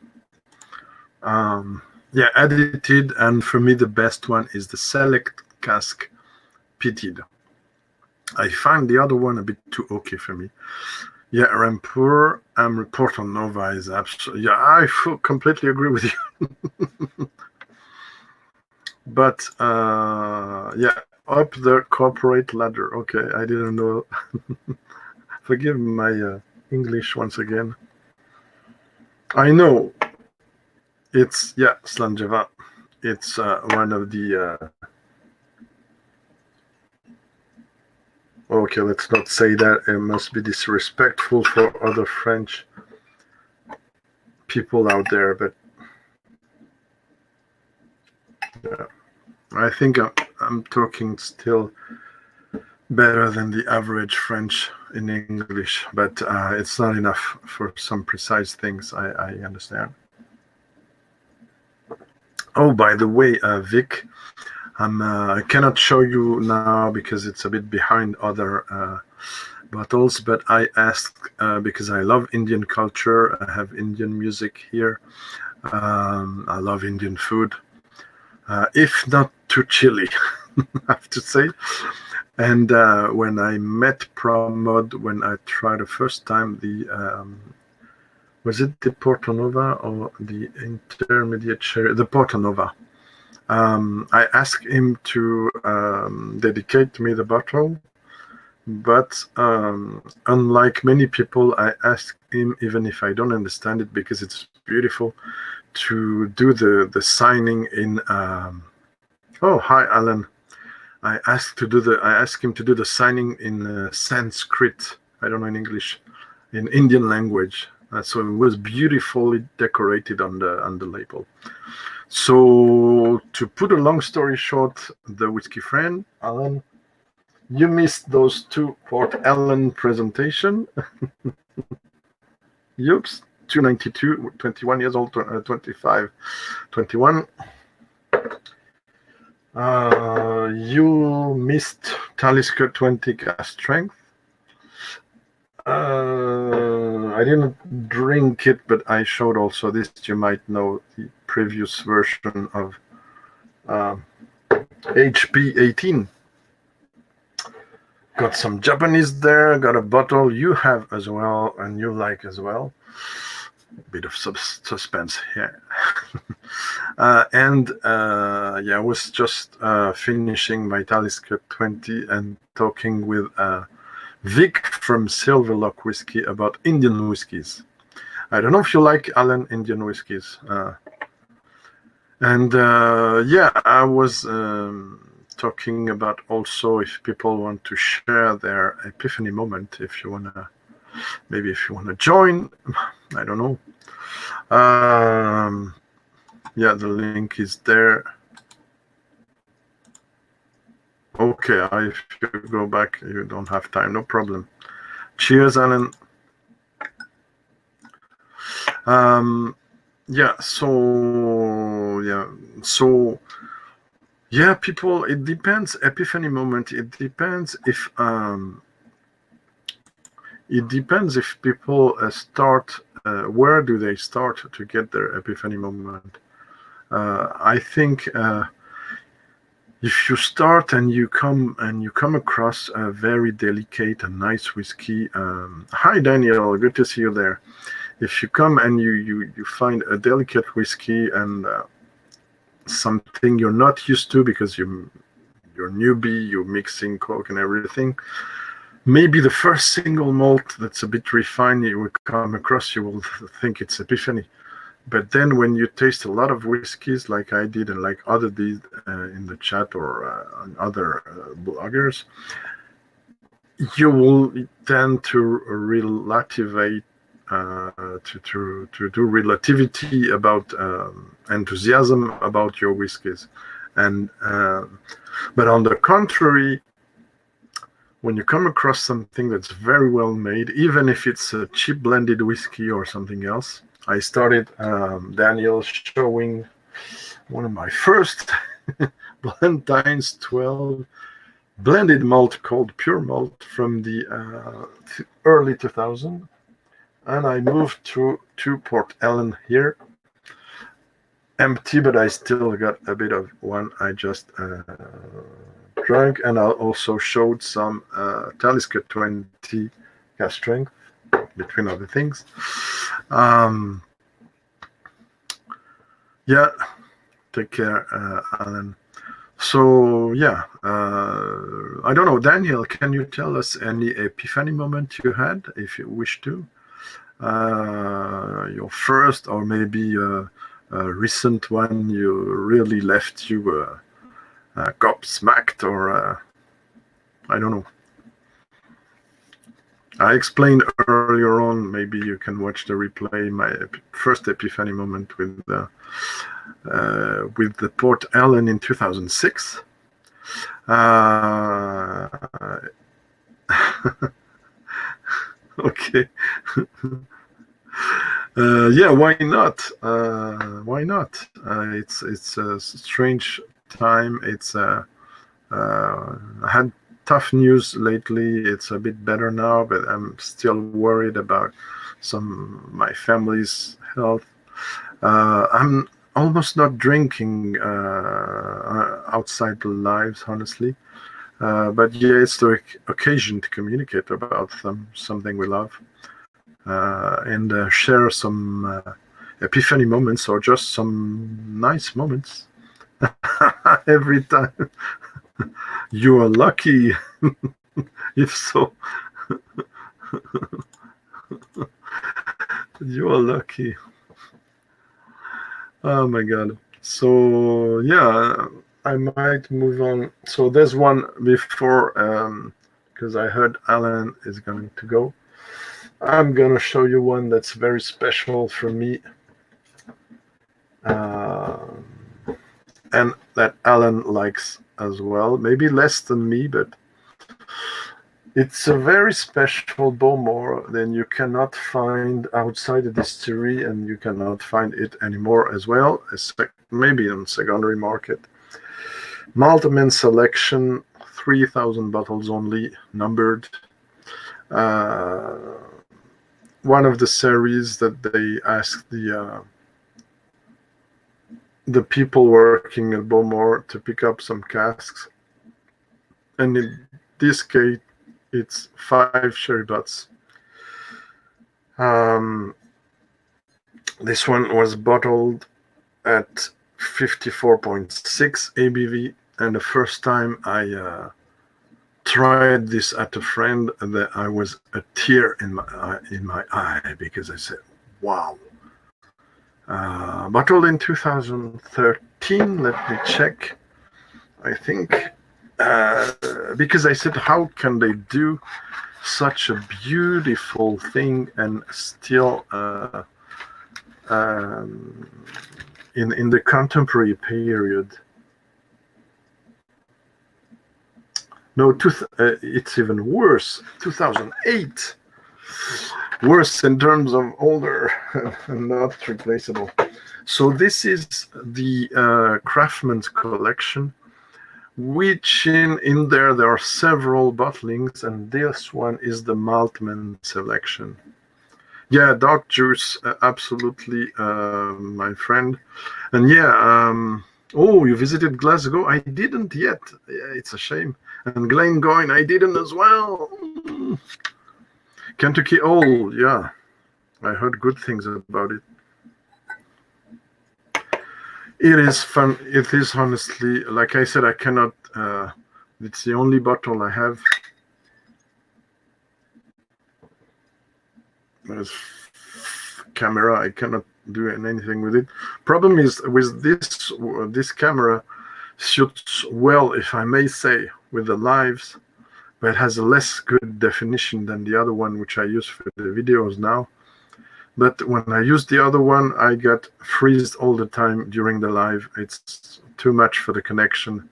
Yeah, edited, and for me the best one is the Select Cask Peated. I find the other one a bit too okay for me. Yeah, Rampur and Porto Nova is absolutely. Yeah, I completely agree with you. But yeah, up the corporate ladder. Okay, I didn't know. Forgive my English once again. I know it's Slanjava. It's one of the. Okay, let's not say that. It must be disrespectful for other French people out there, but yeah, I think I'm talking still better than the average French in English, but it's not enough for some precise things. I understand. Oh, by the way, Vic, I cannot show you now because it's a bit behind other bottles, but I asked because I love Indian culture. I have Indian music here. I love Indian food, if not too chilly, I have to say. And when I met Pramod, when I tried the first time the was it the Porto Nova or the intermediate sherry? The Porto Nova. I asked him to dedicate me the bottle, but unlike many people, I asked him, even if I don't understand it because it's beautiful, to do the signing in. Oh, hi, Alan. I asked him to do the signing in Sanskrit. I don't know in English, in Indian language. So it was beautifully decorated on the label. So to put a long story short, the whiskey friend, Alan, you missed those two Port Ellen presentation. Oops, 292, 21 years old, 25, 21. You missed Talisker 20 cask strength. I didn't drink it, but I showed also this. You might know the previous version of HP 18. Got some Japanese there, got a bottle you have as well, and you like as well. Bit of suspense here. And I was just finishing my Talisker 20 and talking with Vic from Silverlock Whisky about Indian whiskies. I don't know if you like, Alan, Indian whiskies. I was talking about also if people want to share their epiphany moment, if you want to join, I don't know. The link is there. Okay, if you go back, you don't have time, no problem. Cheers, Alan. People, it depends. Epiphany moment, it depends if people start. Where do they start to get their epiphany moment? I think if you start and you come across a very delicate and nice whiskey. Hi, Daniel. Good to see you there. If you come and you find a delicate whiskey and something you're not used to because you're newbie, you're mixing cork and everything, maybe the first single malt that's a bit refined you will come across, you will think it's Epiphany. But then when you taste a lot of whiskeys like I did and like other did in the chat or on other bloggers, you will tend to relativate to do relativity about enthusiasm about your whiskeys. And but on the contrary, when you come across something that's very well made, even if it's a cheap blended whiskey or something else, I started Daniel showing one of my first Ballantines 12 blended malt called Pure Malt from the early 2000s. And I moved to Port Ellen here. empty, but I still got a bit of one I just drank, and I also showed some Talisker 20 cask strength, between other things. Yeah, take care, Alan. So yeah, I don't know, Daniel, can you tell us any epiphany moment you had, if you wish to? Your first, or maybe a recent one you really left you gobsmacked, or I don't know. I explained earlier on, maybe you can watch the replay, my first epiphany moment with the Port Ellen in 2006. Okay. Yeah, why not? Why not? It's a strange time. I had tough news lately. It's a bit better now, but I'm still worried about my family's health. I'm almost not drinking outside the lives, honestly. But yeah, it's the occasion to communicate about something we love, and share some epiphany moments, or just some nice moments. Every time. You are lucky. If so, you are lucky. Oh my god. So yeah, I might move on. So there's one before, because I heard Alan is going to go. I'm gonna show you one that's very special for me, and that Alan likes as well. Maybe less than me, but it's a very special Bowmore that you cannot find outside the distillery, and you cannot find it anymore as well, maybe on secondary market. Maltman Selection, 3,000 bottles only, numbered. One of the series that they asked the people working at Bowmore to pick up some casks, and in this case, it's 5 sherry butts. This one was bottled at 54.6 ABV, and the first time I tried this at a friend, that I was a tear in my eye, because I said, "Wow!" Bottled in 2013. Let me check. I think. Because I said, how can they do such a beautiful thing and still in the contemporary period? No, it's even worse. 2008. Worse in terms of older and not replaceable. So this is the Craftsman's collection, which in there are several bottlings, and this one is the Maltman Selection. Yeah, dark juice, absolutely, my friend. And yeah, oh, you visited Glasgow? I didn't yet. Yeah, it's a shame. And Glengoyne, I didn't as well. Kentucky Old, yeah, I heard good things about it. It is fun. It is, honestly, like I said, I cannot. It's the only bottle I have. There's camera. I cannot do anything with it. Problem is with this camera shoots well, if I may say, with the lives, but it has a less good definition than the other one, which I use for the videos now. But when I use the other one, I get freezed all the time during the live. It's too much for the connection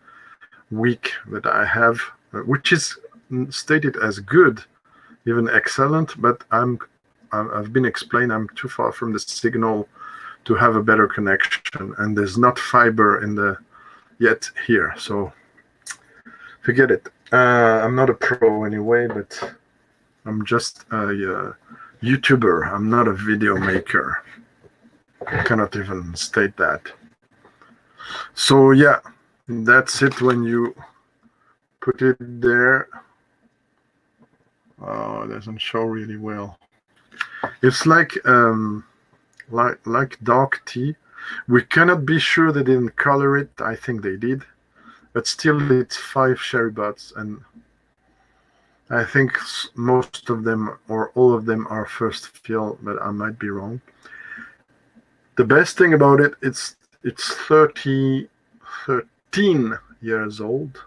weak that I have, which is stated as good, even excellent. But I've been explained I'm too far from the signal to have a better connection, and there's not fiber in the yet here. So forget it. I'm not a pro anyway, but I'm just a YouTuber. I'm not a video maker. I cannot even state that. So yeah, that's it when you put it there. Oh, it doesn't show really well. It's like dark tea. We cannot be sure they didn't color it. I think they did, but still, it's 5 sherry butts, and I think most of them or all of them are first fill, but I might be wrong. The best thing about it, it's 13 years old,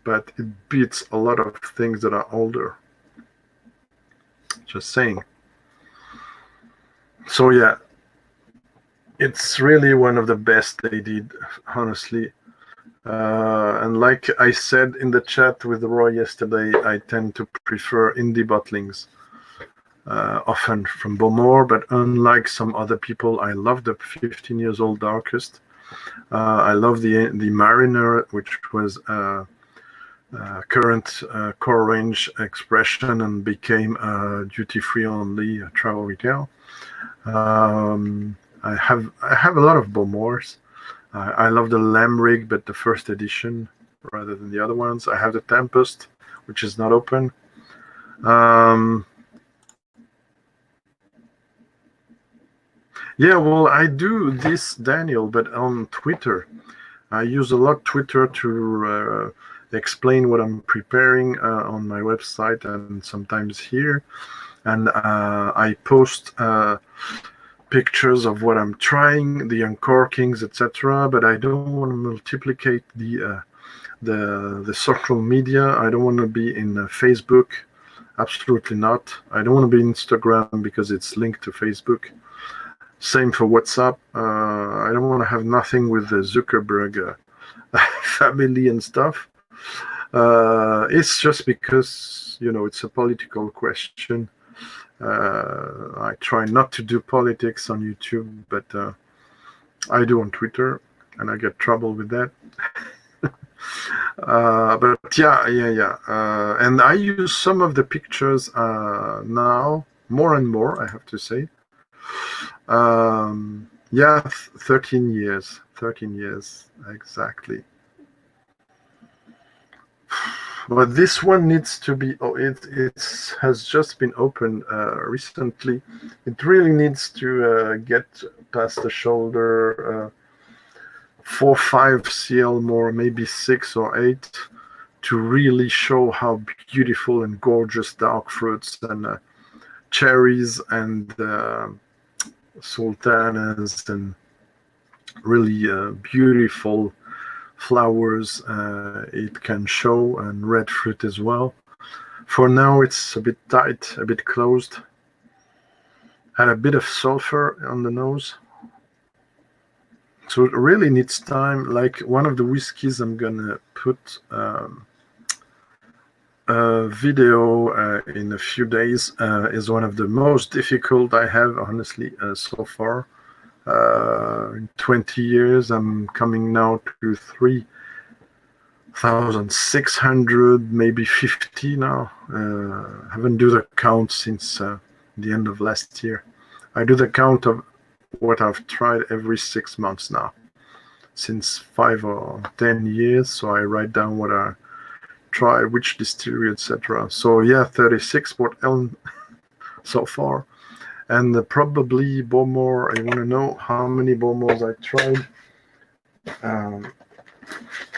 but it beats a lot of things that are older. Just saying. So yeah, it's really one of the best they did, honestly. And like I said in the chat with Roy yesterday, I tend to prefer indie bottlings, often from Bowmore, but unlike some other people, I love the 15 years old Darkest. I love the Mariner, which was current core range expression and became duty-free only travel retail. I have a lot of Bowmores. I love the Lamrig, but the first edition rather than the other ones. I have the Tempest, which is not open. Yeah, well, I do this, Daniel, but on Twitter. I use a lot Twitter to explain what I'm preparing on my website and sometimes here. And I post pictures of what I'm trying, the uncorkings, etc. But I don't want to multiplicate the social media. I don't want to be in Facebook. Absolutely not. I don't want to be Instagram because it's linked to Facebook. Same for WhatsApp. I don't want to have nothing with the Zuckerberg family and stuff. It's just because, it's a political question. I try not to do politics on YouTube, but I do on Twitter, and I get trouble with that. But yeah. And I use some of the pictures now, more and more, I have to say. Yeah, 13 years, exactly. But this one needs to be, it has just been opened recently. It really needs to get past the shoulder, 4-5 CL more, maybe 6 or 8, to really show how beautiful and gorgeous dark fruits and cherries and sultanas and really beautiful flowers it can show, and red fruit as well. For now it's a bit tight, a bit closed. Had a bit of sulfur on the nose, so it really needs time. Like one of the whiskeys I'm gonna put a video in a few days is one of the most difficult I have, honestly, so far. In 20 years, I'm coming now to 3,600, maybe 50 now. Haven't do the count since the end of last year. I do the count of what I've tried every 6 months now, since 5 or 10 years. So I write down what I try, which distillery, etc. So yeah, 36 Port Ellen so far. And probably Bowmore, I want to know how many Bowmores I tried.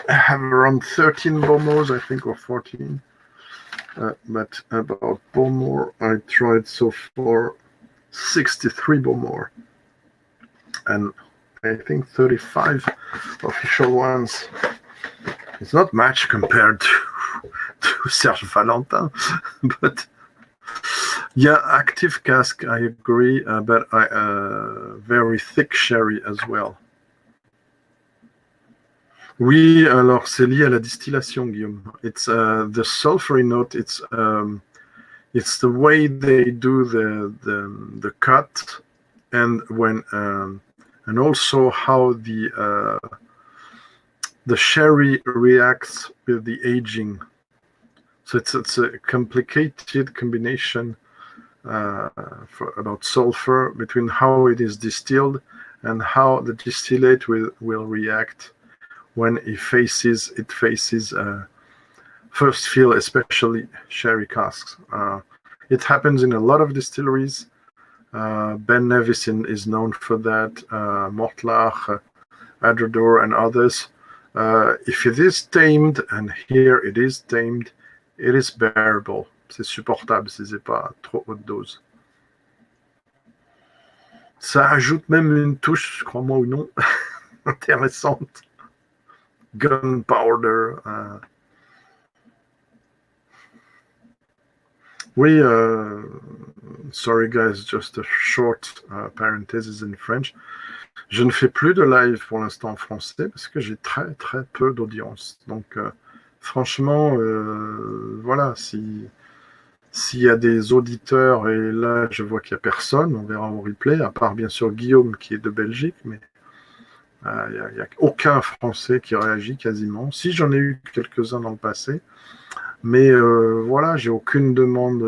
I have around 13 Bowmores, I think, or 14. But about Bowmore, I tried so far 63 Bowmore. And I think 35 official ones. It's not much compared to Serge Valentin, but yeah, active cask, I agree, but very thick sherry as well. Oui, alors c'est lié à la distillation, Guillaume. It's the sulfury note. It's the way they do the cut, and when and also how the sherry reacts with the aging. So it's a complicated combination about sulfur between how it is distilled and how the distillate will react when it faces first fill, especially sherry casks. It happens in a lot of distilleries. Ben Nevis is known for that, Mortlach, Adrador, and others. If it is tamed, and here it is tamed, it is bearable. C'est supportable si c'est pas trop haute dose. Ça ajoute même une touche, crois-moi ou non, intéressante. Gunpowder. Oui, sorry guys, just a short parenthesis in French. Je ne fais plus de live pour l'instant en français parce que j'ai très très peu d'audience. Donc franchement, voilà, s'il y a des auditeurs, et là je vois qu'il n'y a personne, on verra en replay, à part bien sûr Guillaume qui est de Belgique, mais il n'y a aucun Français qui réagit quasiment. Si, j'en ai eu quelques-uns dans le passé, mais voilà, j'ai aucune demande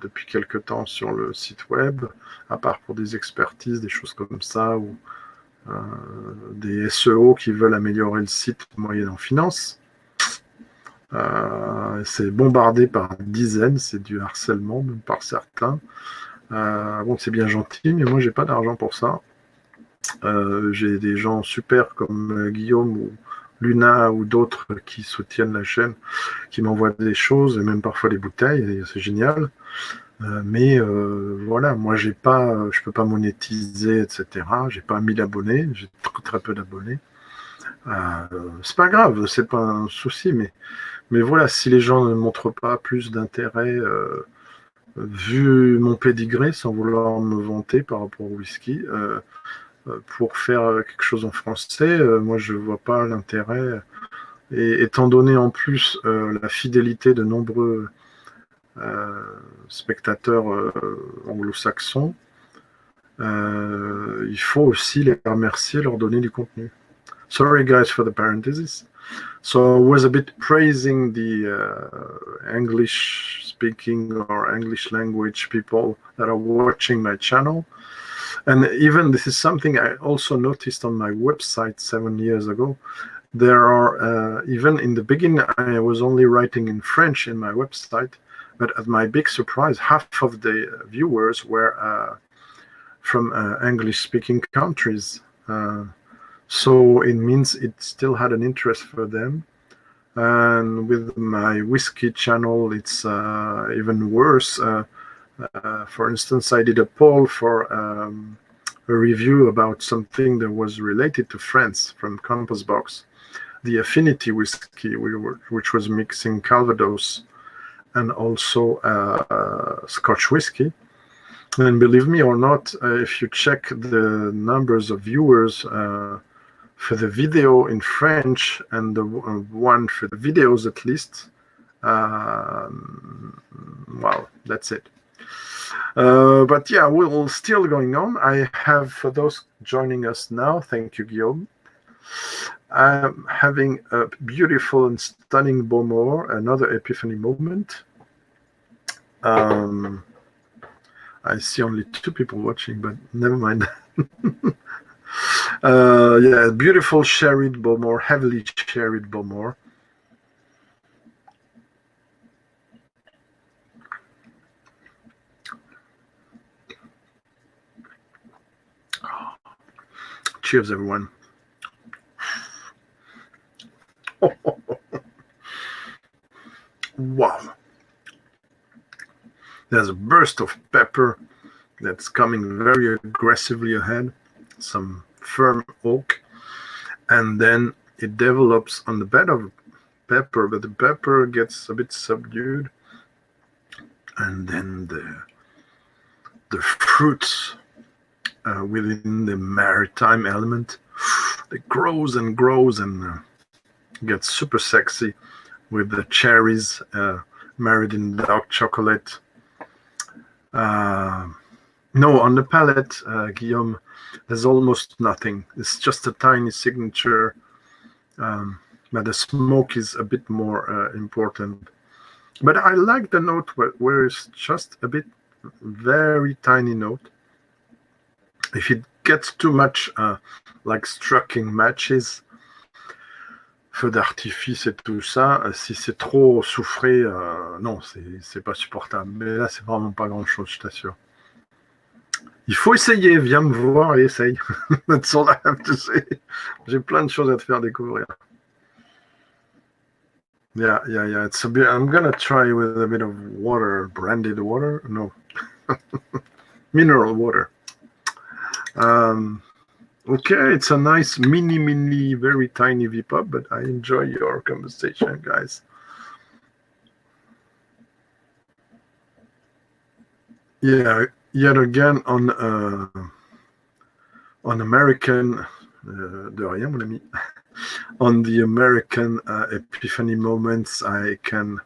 depuis quelque temps sur le site web, à part pour des expertises, des choses comme ça, ou des SEO qui veulent améliorer le site moyennant finance. C'est bombardé par dizaines, c'est du harcèlement, même par certains. Bon, c'est bien gentil, mais moi, j'ai pas d'argent pour ça. J'ai des gens super comme Guillaume ou Luna ou d'autres qui soutiennent la chaîne, qui m'envoient des choses, et même parfois des bouteilles, et c'est génial. Mais voilà, moi je peux pas monétiser, etc. J'ai pas 1000 abonnés, j'ai très peu d'abonnés. C'est pas grave, c'est pas un souci, mais voilà, si les gens ne montrent pas plus d'intérêt, vu mon pédigré, sans vouloir me vanter par rapport au whisky, pour faire quelque chose en français, moi je vois pas l'intérêt. Et étant donné en plus la fidélité de nombreux spectateurs anglo-saxons, il faut aussi les remercier, leur donner du contenu. Sorry guys for the parenthesis. So I was a bit praising the English speaking or English language people that are watching my channel. And even this is something I also noticed on my website 7 years ago. There are, even in the beginning, I was only writing in French in my website, but at my big surprise, half of the viewers were from English-speaking countries. So it means it still had an interest for them. And with my whiskey channel, it's even worse. For instance, I did a poll for a review about something that was related to France from Compass Box, the Affinity whiskey, which was mixing Calvados and also Scotch whiskey. And believe me or not, if you check the numbers of viewers for the video in French and the one for the videos at least, well, that's it. But yeah, we're still going on. I have, for those joining us now, thank you, Guillaume. I'm having a beautiful and stunning Beaumont, another Epiphany moment. I see only 2 people watching, but never mind. Yeah, beautiful sherried Beaumont, heavily sherried Beaumont. Cheers, everyone. Wow. There's a burst of pepper that's coming very aggressively ahead, some firm oak, and then it develops on the bed of pepper, but the pepper gets a bit subdued, and then the fruits within the maritime element, it grows and grows and gets super sexy with the cherries married in dark chocolate. No, on the palate, Guillaume, there's almost nothing. It's just a tiny signature, but the smoke is a bit more important. But I like the note where it's just a bit, very tiny note. If it gets too much like striking matches, feux d'artifice et tout ça, si c'est trop soufré, non, c'est pas supportable. Mais là, c'est vraiment pas grand-chose, je t'assure. Il faut essayer, viens me voir et essaye. That's all I have to say. J'ai plein de choses à te faire découvrir. Yeah. It's a bit. I'm gonna try with a bit of water, branded water. No, mineral water. Okay, it's a nice mini, very tiny VPub, but I enjoy your conversation, guys. Yeah, yet again on American, de rien, mon ami. On the American Epiphany moments, I can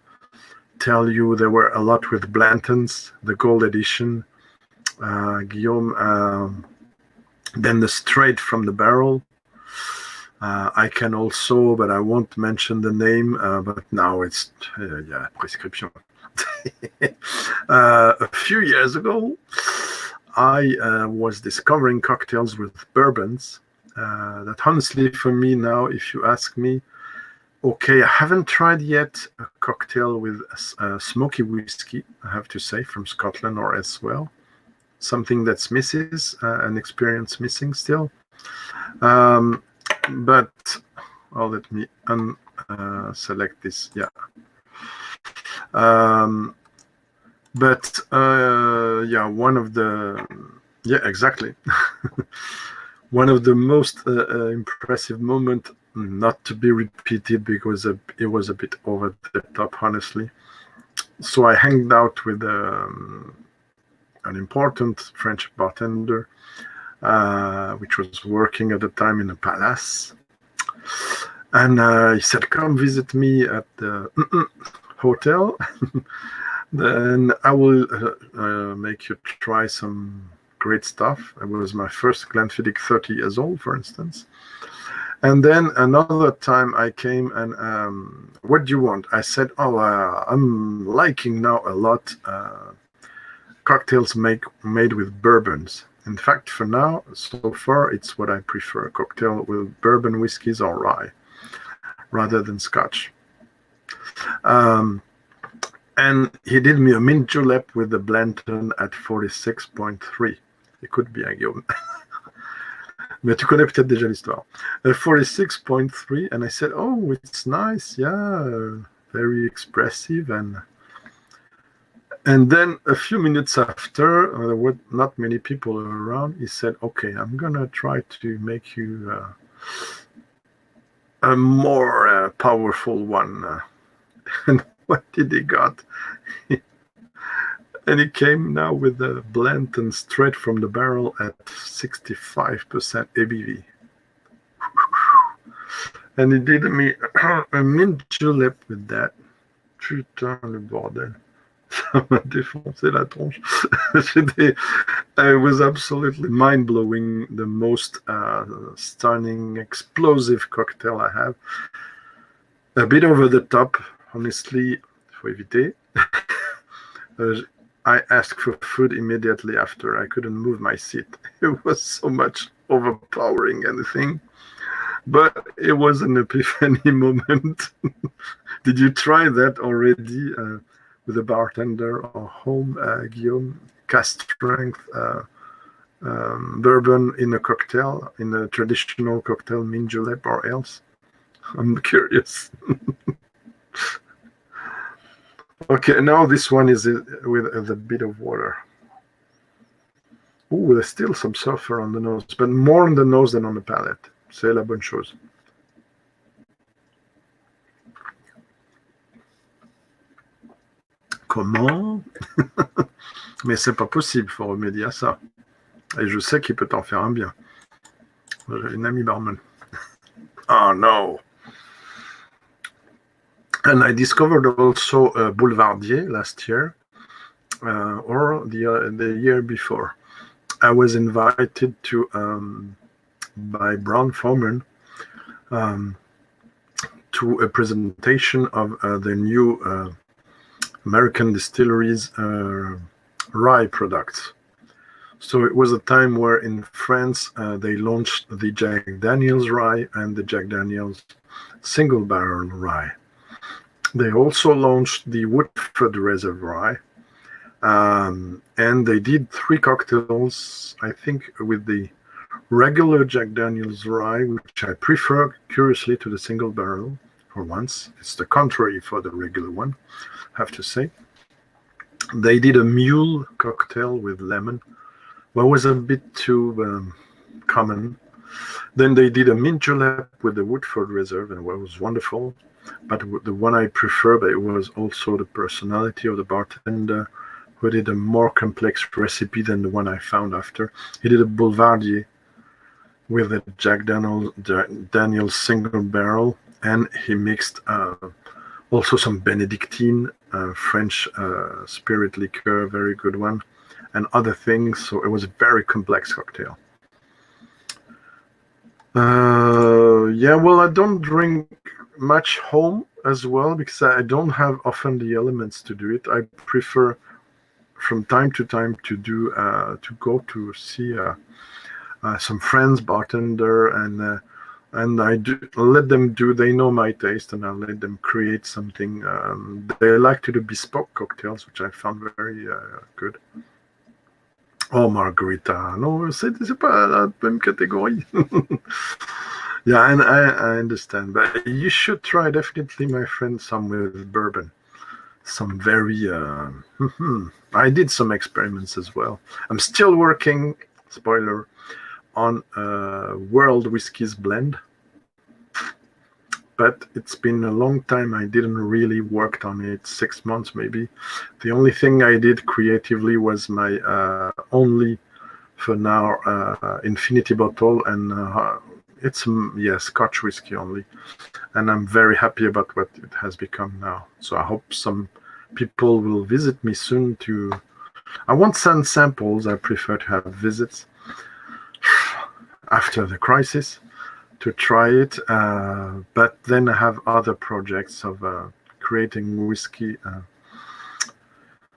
tell you there were a lot with Blanton's, the gold edition, Guillaume, then the straight from the barrel. I can also, but I won't mention the name, but now it's, yeah, prescription. A few years ago, I was discovering cocktails with bourbons. That honestly, for me now, if you ask me, okay, I haven't tried yet a cocktail with smoky whiskey, I have to say, from Scotland or as well. Something that's misses, an experience missing still. But let me select this. Yeah. Yeah, one of the, yeah, exactly. One of the most impressive moments, not to be repeated because it was a bit over the top, honestly. So I hanged out with an important French bartender, which was working at the time in a palace. And he said, come visit me at the hotel. Then I will make you try some great stuff. It was my first Glenfiddich 30 years old, for instance. And then another time I came and, what do you want? I said, I'm liking now a lot cocktails made with bourbons. In fact, for now, so far, it's what I prefer, a cocktail with bourbon whiskeys or rye, rather than scotch. And he did me a mint julep with the Blanton at 46.3. Écoute bien, Guillaume. Mais tu connais peut-être déjà l'histoire. 46.3, and I said, oh, it's nice, yeah, very expressive. And then a few minutes after, there were not many people around, he said, okay, I'm going to try to make you a more powerful one. And what did he got? And he came now with the Blanton straight from the barrel at 65% ABV. And he did me a mint julep with that. Putain, le bordel. Ça m'a défoncé la tronche. It was absolutely mind-blowing. The most stunning, explosive cocktail I have. A bit over the top, honestly, faut éviter. I asked for food immediately after. I couldn't move my seat. It was so much overpowering anything. But it was an epiphany moment. Did you try that already with a bartender or home, Guillaume? Cask strength bourbon in a cocktail, in a traditional cocktail, mint julep or else? I'm curious. Okay, now this one is with a bit of water. Ooh, there's still some sulfur on the nose, but more on the nose than on the palate. C'est la bonne chose. Comment? Mais c'est pas possible, faut remédier à ça. Et je sais qu'il peut t'en faire un bien. J'ai une amie barman. Oh no! And I discovered also Boulevardier last year, or the year before. I was invited to by Brown Forman to a presentation of the new American Distilleries rye products. So it was a time where in France they launched the Jack Daniel's rye and the Jack Daniel's single barrel rye. They also launched the Woodford Reserve rye, and they did 3 cocktails, I think, with the regular Jack Daniel's rye, which I prefer, curiously, to the single barrel for once. It's the contrary for the regular one, I have to say. They did a mule cocktail with lemon, but was a bit too common. Then they did a mint julep with the Woodford Reserve, and it was wonderful. But the one I prefer, but it was also the personality of the bartender who did a more complex recipe than the one I found after. He did a Boulevardier with a Jack Daniel's single barrel, and he mixed also some Benedictine, French spirit liqueur, very good one, and other things. So it was a very complex cocktail. Yeah, well, I don't drink much home as well because I don't have often the elements to do it. I prefer from time to time to do to go to see some friends bartender, and I do let them do. They know my taste, and I let them create something. They like to do bespoke cocktails, which I found very good. Oh, margarita. Non, c'est pas la même catégorie. Yeah, and I understand. But you should try, definitely, my friend, some with bourbon. Some very... I did some experiments as well. I'm still working, spoiler, on World Whiskies blend. But it's been a long time. I didn't really work on it, 6 months maybe. The only thing I did creatively was my only, for now, infinity bottle, and it's Scotch whiskey only. And I'm very happy about what it has become now. So I hope some people will visit me soon to... I won't send samples. I prefer to have visits after the crisis to try it, but then I have other projects of creating whiskey.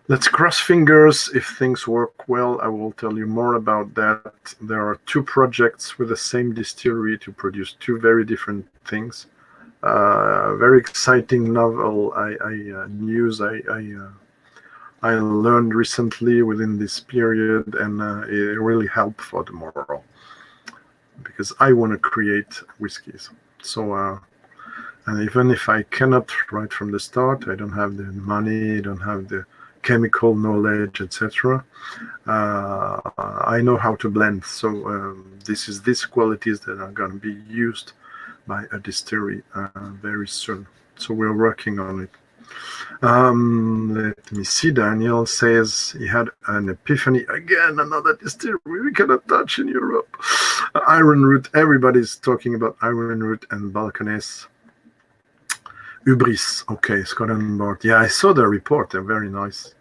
Let's cross fingers. If things work well, I will tell you more about that. There are 2 projects with the same distillery to produce 2 very different things. Very exciting novel news I learned recently within this period, and it really helped for tomorrow, because I want to create whiskies. So, and even if I cannot right from the start, I don't have the money, I don't have the chemical knowledge, etc. I know how to blend. So these qualities that are going to be used by a distillery very soon. So we're working on it. Let me see. Daniel says he had an epiphany again. Another distillery we cannot touch in Europe. Iron Root. Everybody's talking about Iron Root and Balcones. Hubris. Okay, Scotland board. Yeah, I saw the report. They're very nice.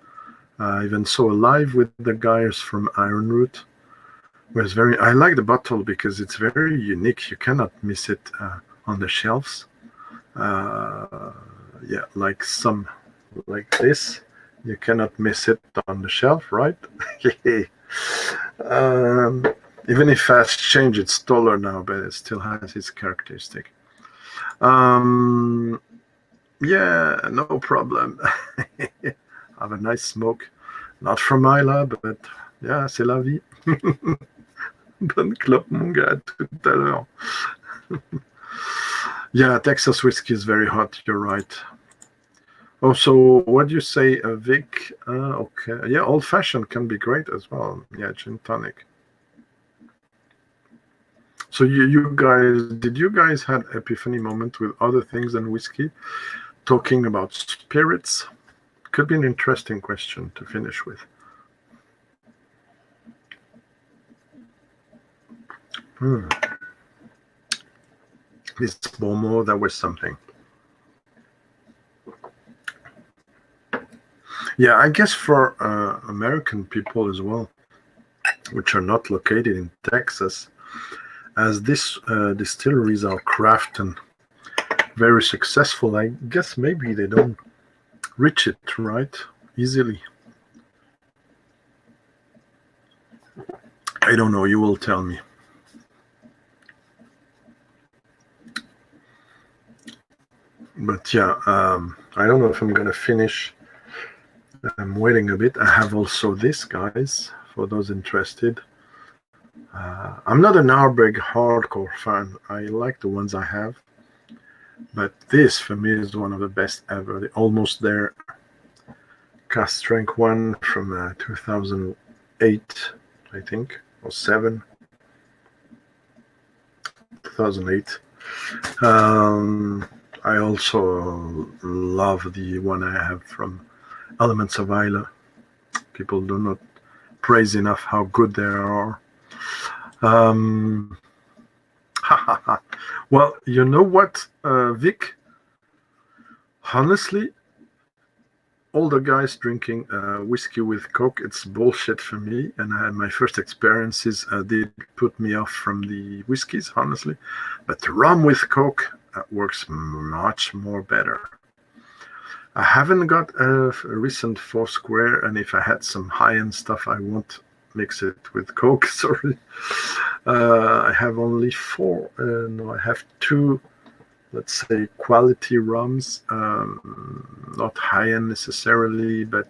I even saw a live with the guys from Iron Root. Was very. I like the bottle because it's very unique. You cannot miss it on the shelves. Yeah, like this, you cannot miss it on the shelf, right? Even if fast change, it's taller now, but it still has its characteristic. Yeah, no problem. Have a nice smoke. Not from my lab, but yeah, c'est la vie. Bonne clope, mon gars, tout à l'heure. Yeah, Texas whiskey is very hot, you're right. Oh, so what do you say, Vic? Okay, yeah, old-fashioned can be great as well. Yeah, gin tonic. So you guys, did you guys had epiphany moment with other things than whiskey? Talking about spirits? Could be an interesting question to finish with. This Bomo, that was something. Yeah, I guess for American people as well, which are not located in Texas, as these distilleries are craft and very successful, I guess maybe they don't reach it right easily. I don't know. You will tell me. But yeah, I don't know if I'm gonna finish. I'm waiting a bit. I have also this, guys, for those interested. I'm not an Ardbeg hardcore fan. I like the ones I have, but this for me is one of the best ever. The Almost There cast strength one from 2008, I think, or 7. 2008. I also love the one I have from Elements of Isla. People do not praise enough how good they are. Well, you know what, Vic? Honestly, all the guys drinking whiskey with Coke, it's bullshit for me. And my first experiences did put me off from the whiskeys, honestly. But rum with Coke works much more better. I haven't got a recent Foursquare, and if I had some high-end stuff, I won't mix it with Coke, sorry. I have only 4, no, I have 2, let's say, quality rums, not high-end necessarily, but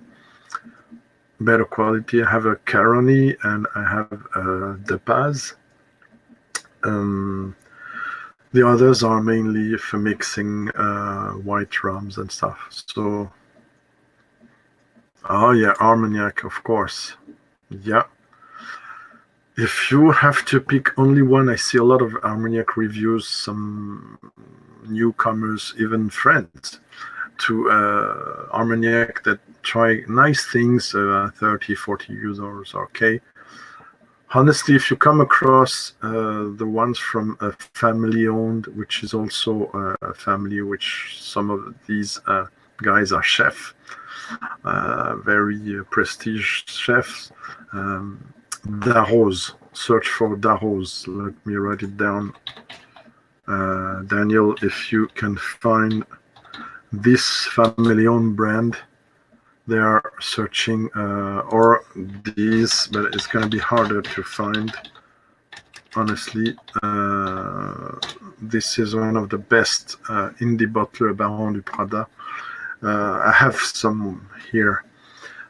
better quality. I have a Caroni and I have De Paz. The others are mainly for mixing white rums and stuff. So, oh yeah, Armagnac, of course. Yeah. If you have to pick only one, I see a lot of Armagnac reviews, some newcomers, even friends, to Armagnac that try nice things, 30, 40 euros, okay. Honestly, if you come across the ones from a family owned, which is also a family which some of these guys are chefs, very prestige chefs, Darroze, search for Darroze. Let me write it down. Daniel, if you can find this family-owned brand, they are searching, or these, but it's going to be harder to find, honestly. This is one of the best indie bottler, Baron du Prada. I have some here.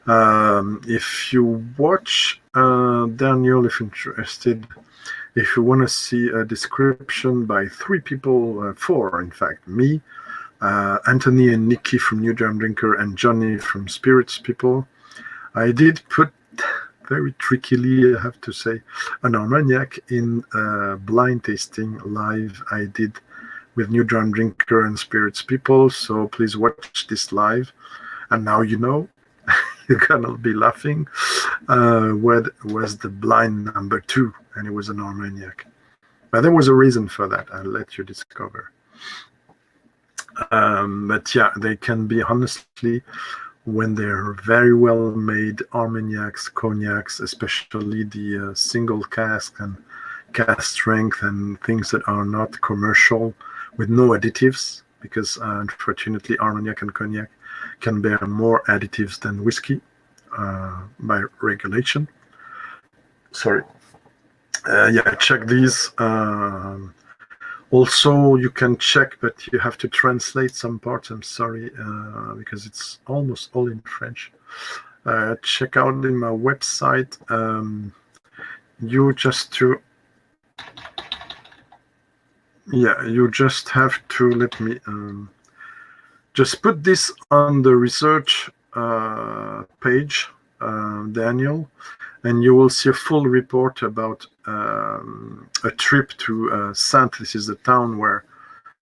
If you watch, Daniel, if interested, if you want to see a description by 3 people, 4 in fact, me, Anthony and Nikki from New Jam Drinker, and Johnny from Spirits People, I did put, very trickily I have to say, an Armagnac in blind tasting live I did with New Jam Drinker and Spirits People, so please watch this live. And now you know, you're gonna be laughing. What was the blind number 2, and it was an Armagnac. But there was a reason for that. I'll let you discover. But yeah, they can be, honestly, when they're very well made Armagnacs, cognacs, especially the single cask and cask strength and things that are not commercial with no additives, because unfortunately Armagnac and cognac can bear more additives than whiskey by regulation. Sorry. Yeah, check these. Also, you can check, but you have to translate some parts. I'm sorry, because it's almost all in French. Check out in my website. You just have to let me just put this on the research page, Daniel, and you will see a full report about a trip to Saint. This is the town where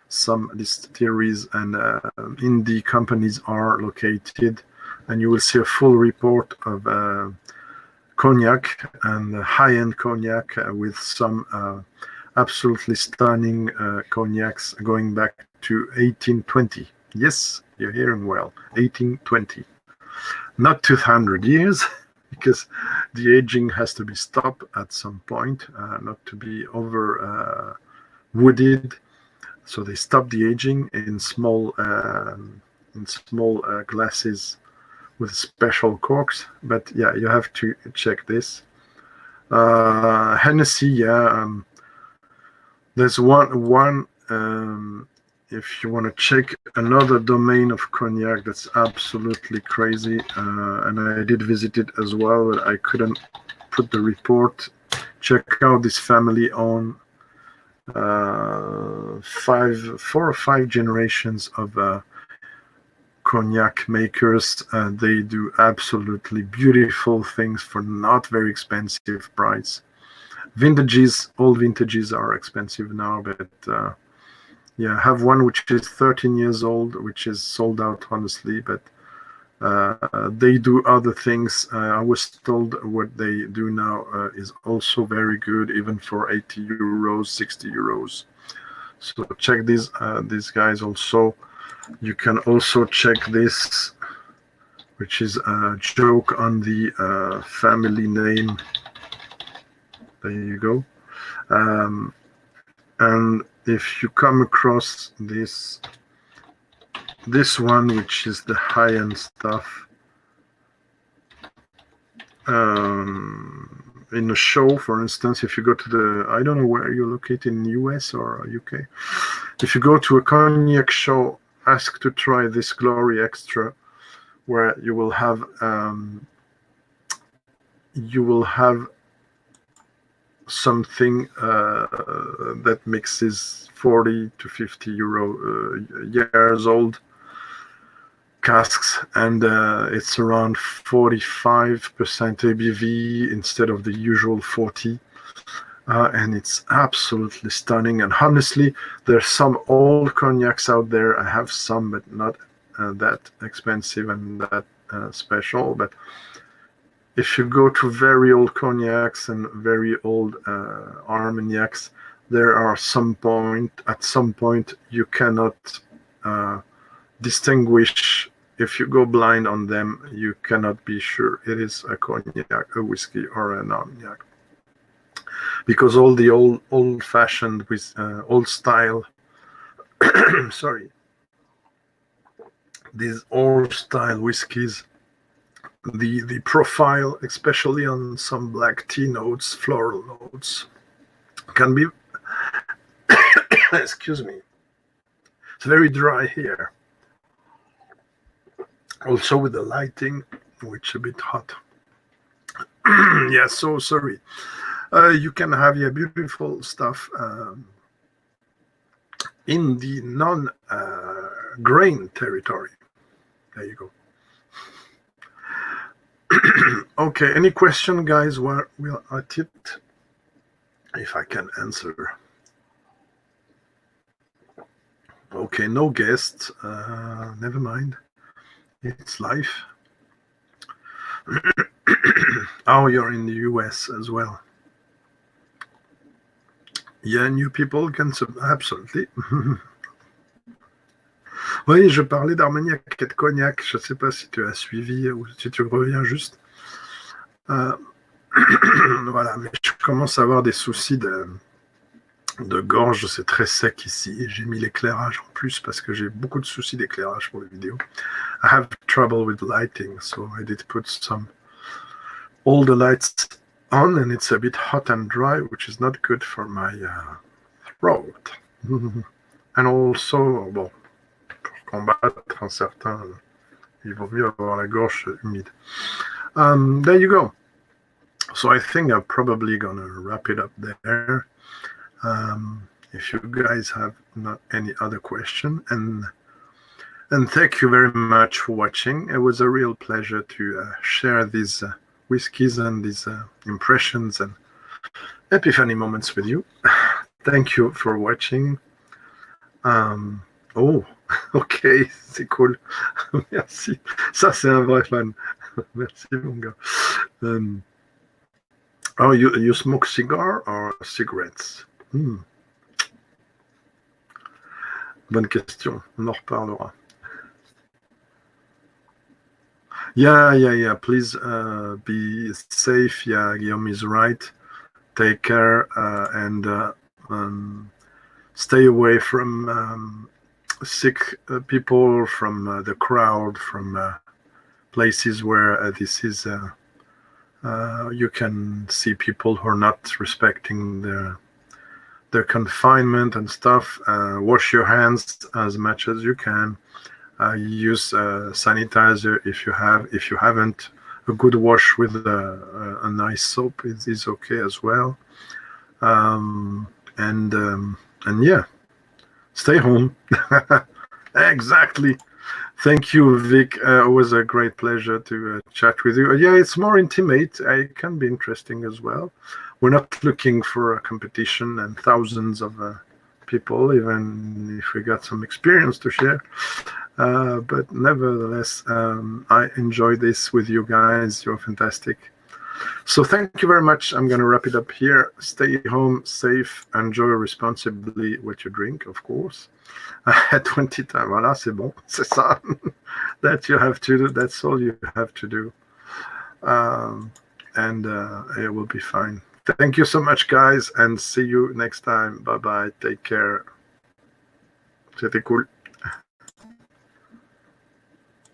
some distilleries and indie companies are located, and you will see a full report of cognac and high-end cognac with some absolutely stunning cognacs going back to 1820. Yes, you're hearing well, 1820. Not 200 years, because the aging has to be stopped at some point, not to be over wooded. So they stop the aging in small glasses with special corks. But yeah, you have to check this. Hennessy, yeah. There's one. If you want to check another domain of cognac that's absolutely crazy, and I did visit it as well, but I couldn't put the report. Check out this family on 4 or 5 generations of cognac makers. They do absolutely beautiful things for not very expensive price. Vintages, all vintages are expensive now, but yeah, I have one which is 13 years old, which is sold out, honestly, but they do other things. I was told what they do now is also very good, even for 80 euros, 60 euros. So check these guys also. You can also check this, which is a joke on the family name. There you go. And if you come across this one, which is the high-end stuff, in a show, for instance, if you go to the, I don't know where you're located, in the US or UK, if you go to a cognac show, ask to try this Glory Extra, where you will have something that mixes 40 to 50 years old casks, and it's around 45% ABV instead of the usual 40, and it's absolutely stunning. And honestly, there's some old cognacs out there. I have some, but not that expensive and that special. But if you go to very old cognacs and very old Armagnacs, there are at some point you cannot distinguish. If you go blind on them, you cannot be sure it is a cognac, a whiskey, or an Armagnac, because all the old-fashioned with old style sorry, these old style whiskeys, the profile, especially on some black tea notes, floral notes, can be excuse me, it's very dry here. Also with the lighting, which is a bit hot. Yeah, so sorry. You can have beautiful stuff in the non-grain territory. There you go. Okay, any question, guys? Where will I tip? If I can answer. Okay, no guests. Never mind. It's life. Oh, you're in the US as well. Yeah, new people can absolutely. Oui, je parlais d'Armagnac et de Cognac. Je ne sais pas si tu as suivi ou si tu reviens juste. Voilà, mais je commence à avoir des soucis de gorge. C'est très sec ici. J'ai mis l'éclairage en plus parce que j'ai beaucoup de soucis d'éclairage pour les vidéos. I have trouble with lighting, so I did put all the lights on, and it's a bit hot and dry, which is not good for my throat. And also, bon, pour combattre un certain, il vaut mieux avoir la gorge humide. There you go. So I think I'm probably gonna wrap it up there. If you guys have not any other question, and thank you very much for watching. It was a real pleasure to share these whiskies and these impressions and epiphany moments with you. Thank you for watching. Oh, ok, c'est cool. Merci. Ça, c'est un vrai fan. Merci, mon gars. Oh, you smoke cigar or cigarettes? Bonne question. On en reparlera. Yeah. Please be safe. Yeah, Guillaume is right. Take care and stay away from sick people, from the crowd, from places where this is You can see people who are not respecting their confinement and stuff. Wash your hands as much as you can. Use sanitizer if you haven't. A good wash with a nice soap is okay as well. And yeah, stay home. Exactly. Thank you, Vic. It was a great pleasure to chat with you. Yeah, it's more intimate. It can be interesting as well. We're not looking for a competition and thousands of people, even if we got some experience to share. But nevertheless, I enjoy this with you guys. You're fantastic. So thank you very much. I'm going to wrap it up here. Stay home, safe, enjoy responsibly what you drink, of course. At 20 times, voilà, c'est bon, c'est ça. That you have to do. That's all you have to do. And it will be fine. Thank you so much, guys, and see you next time. Bye-bye. Take care. C'était cool.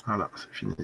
Voilà, c'est fini.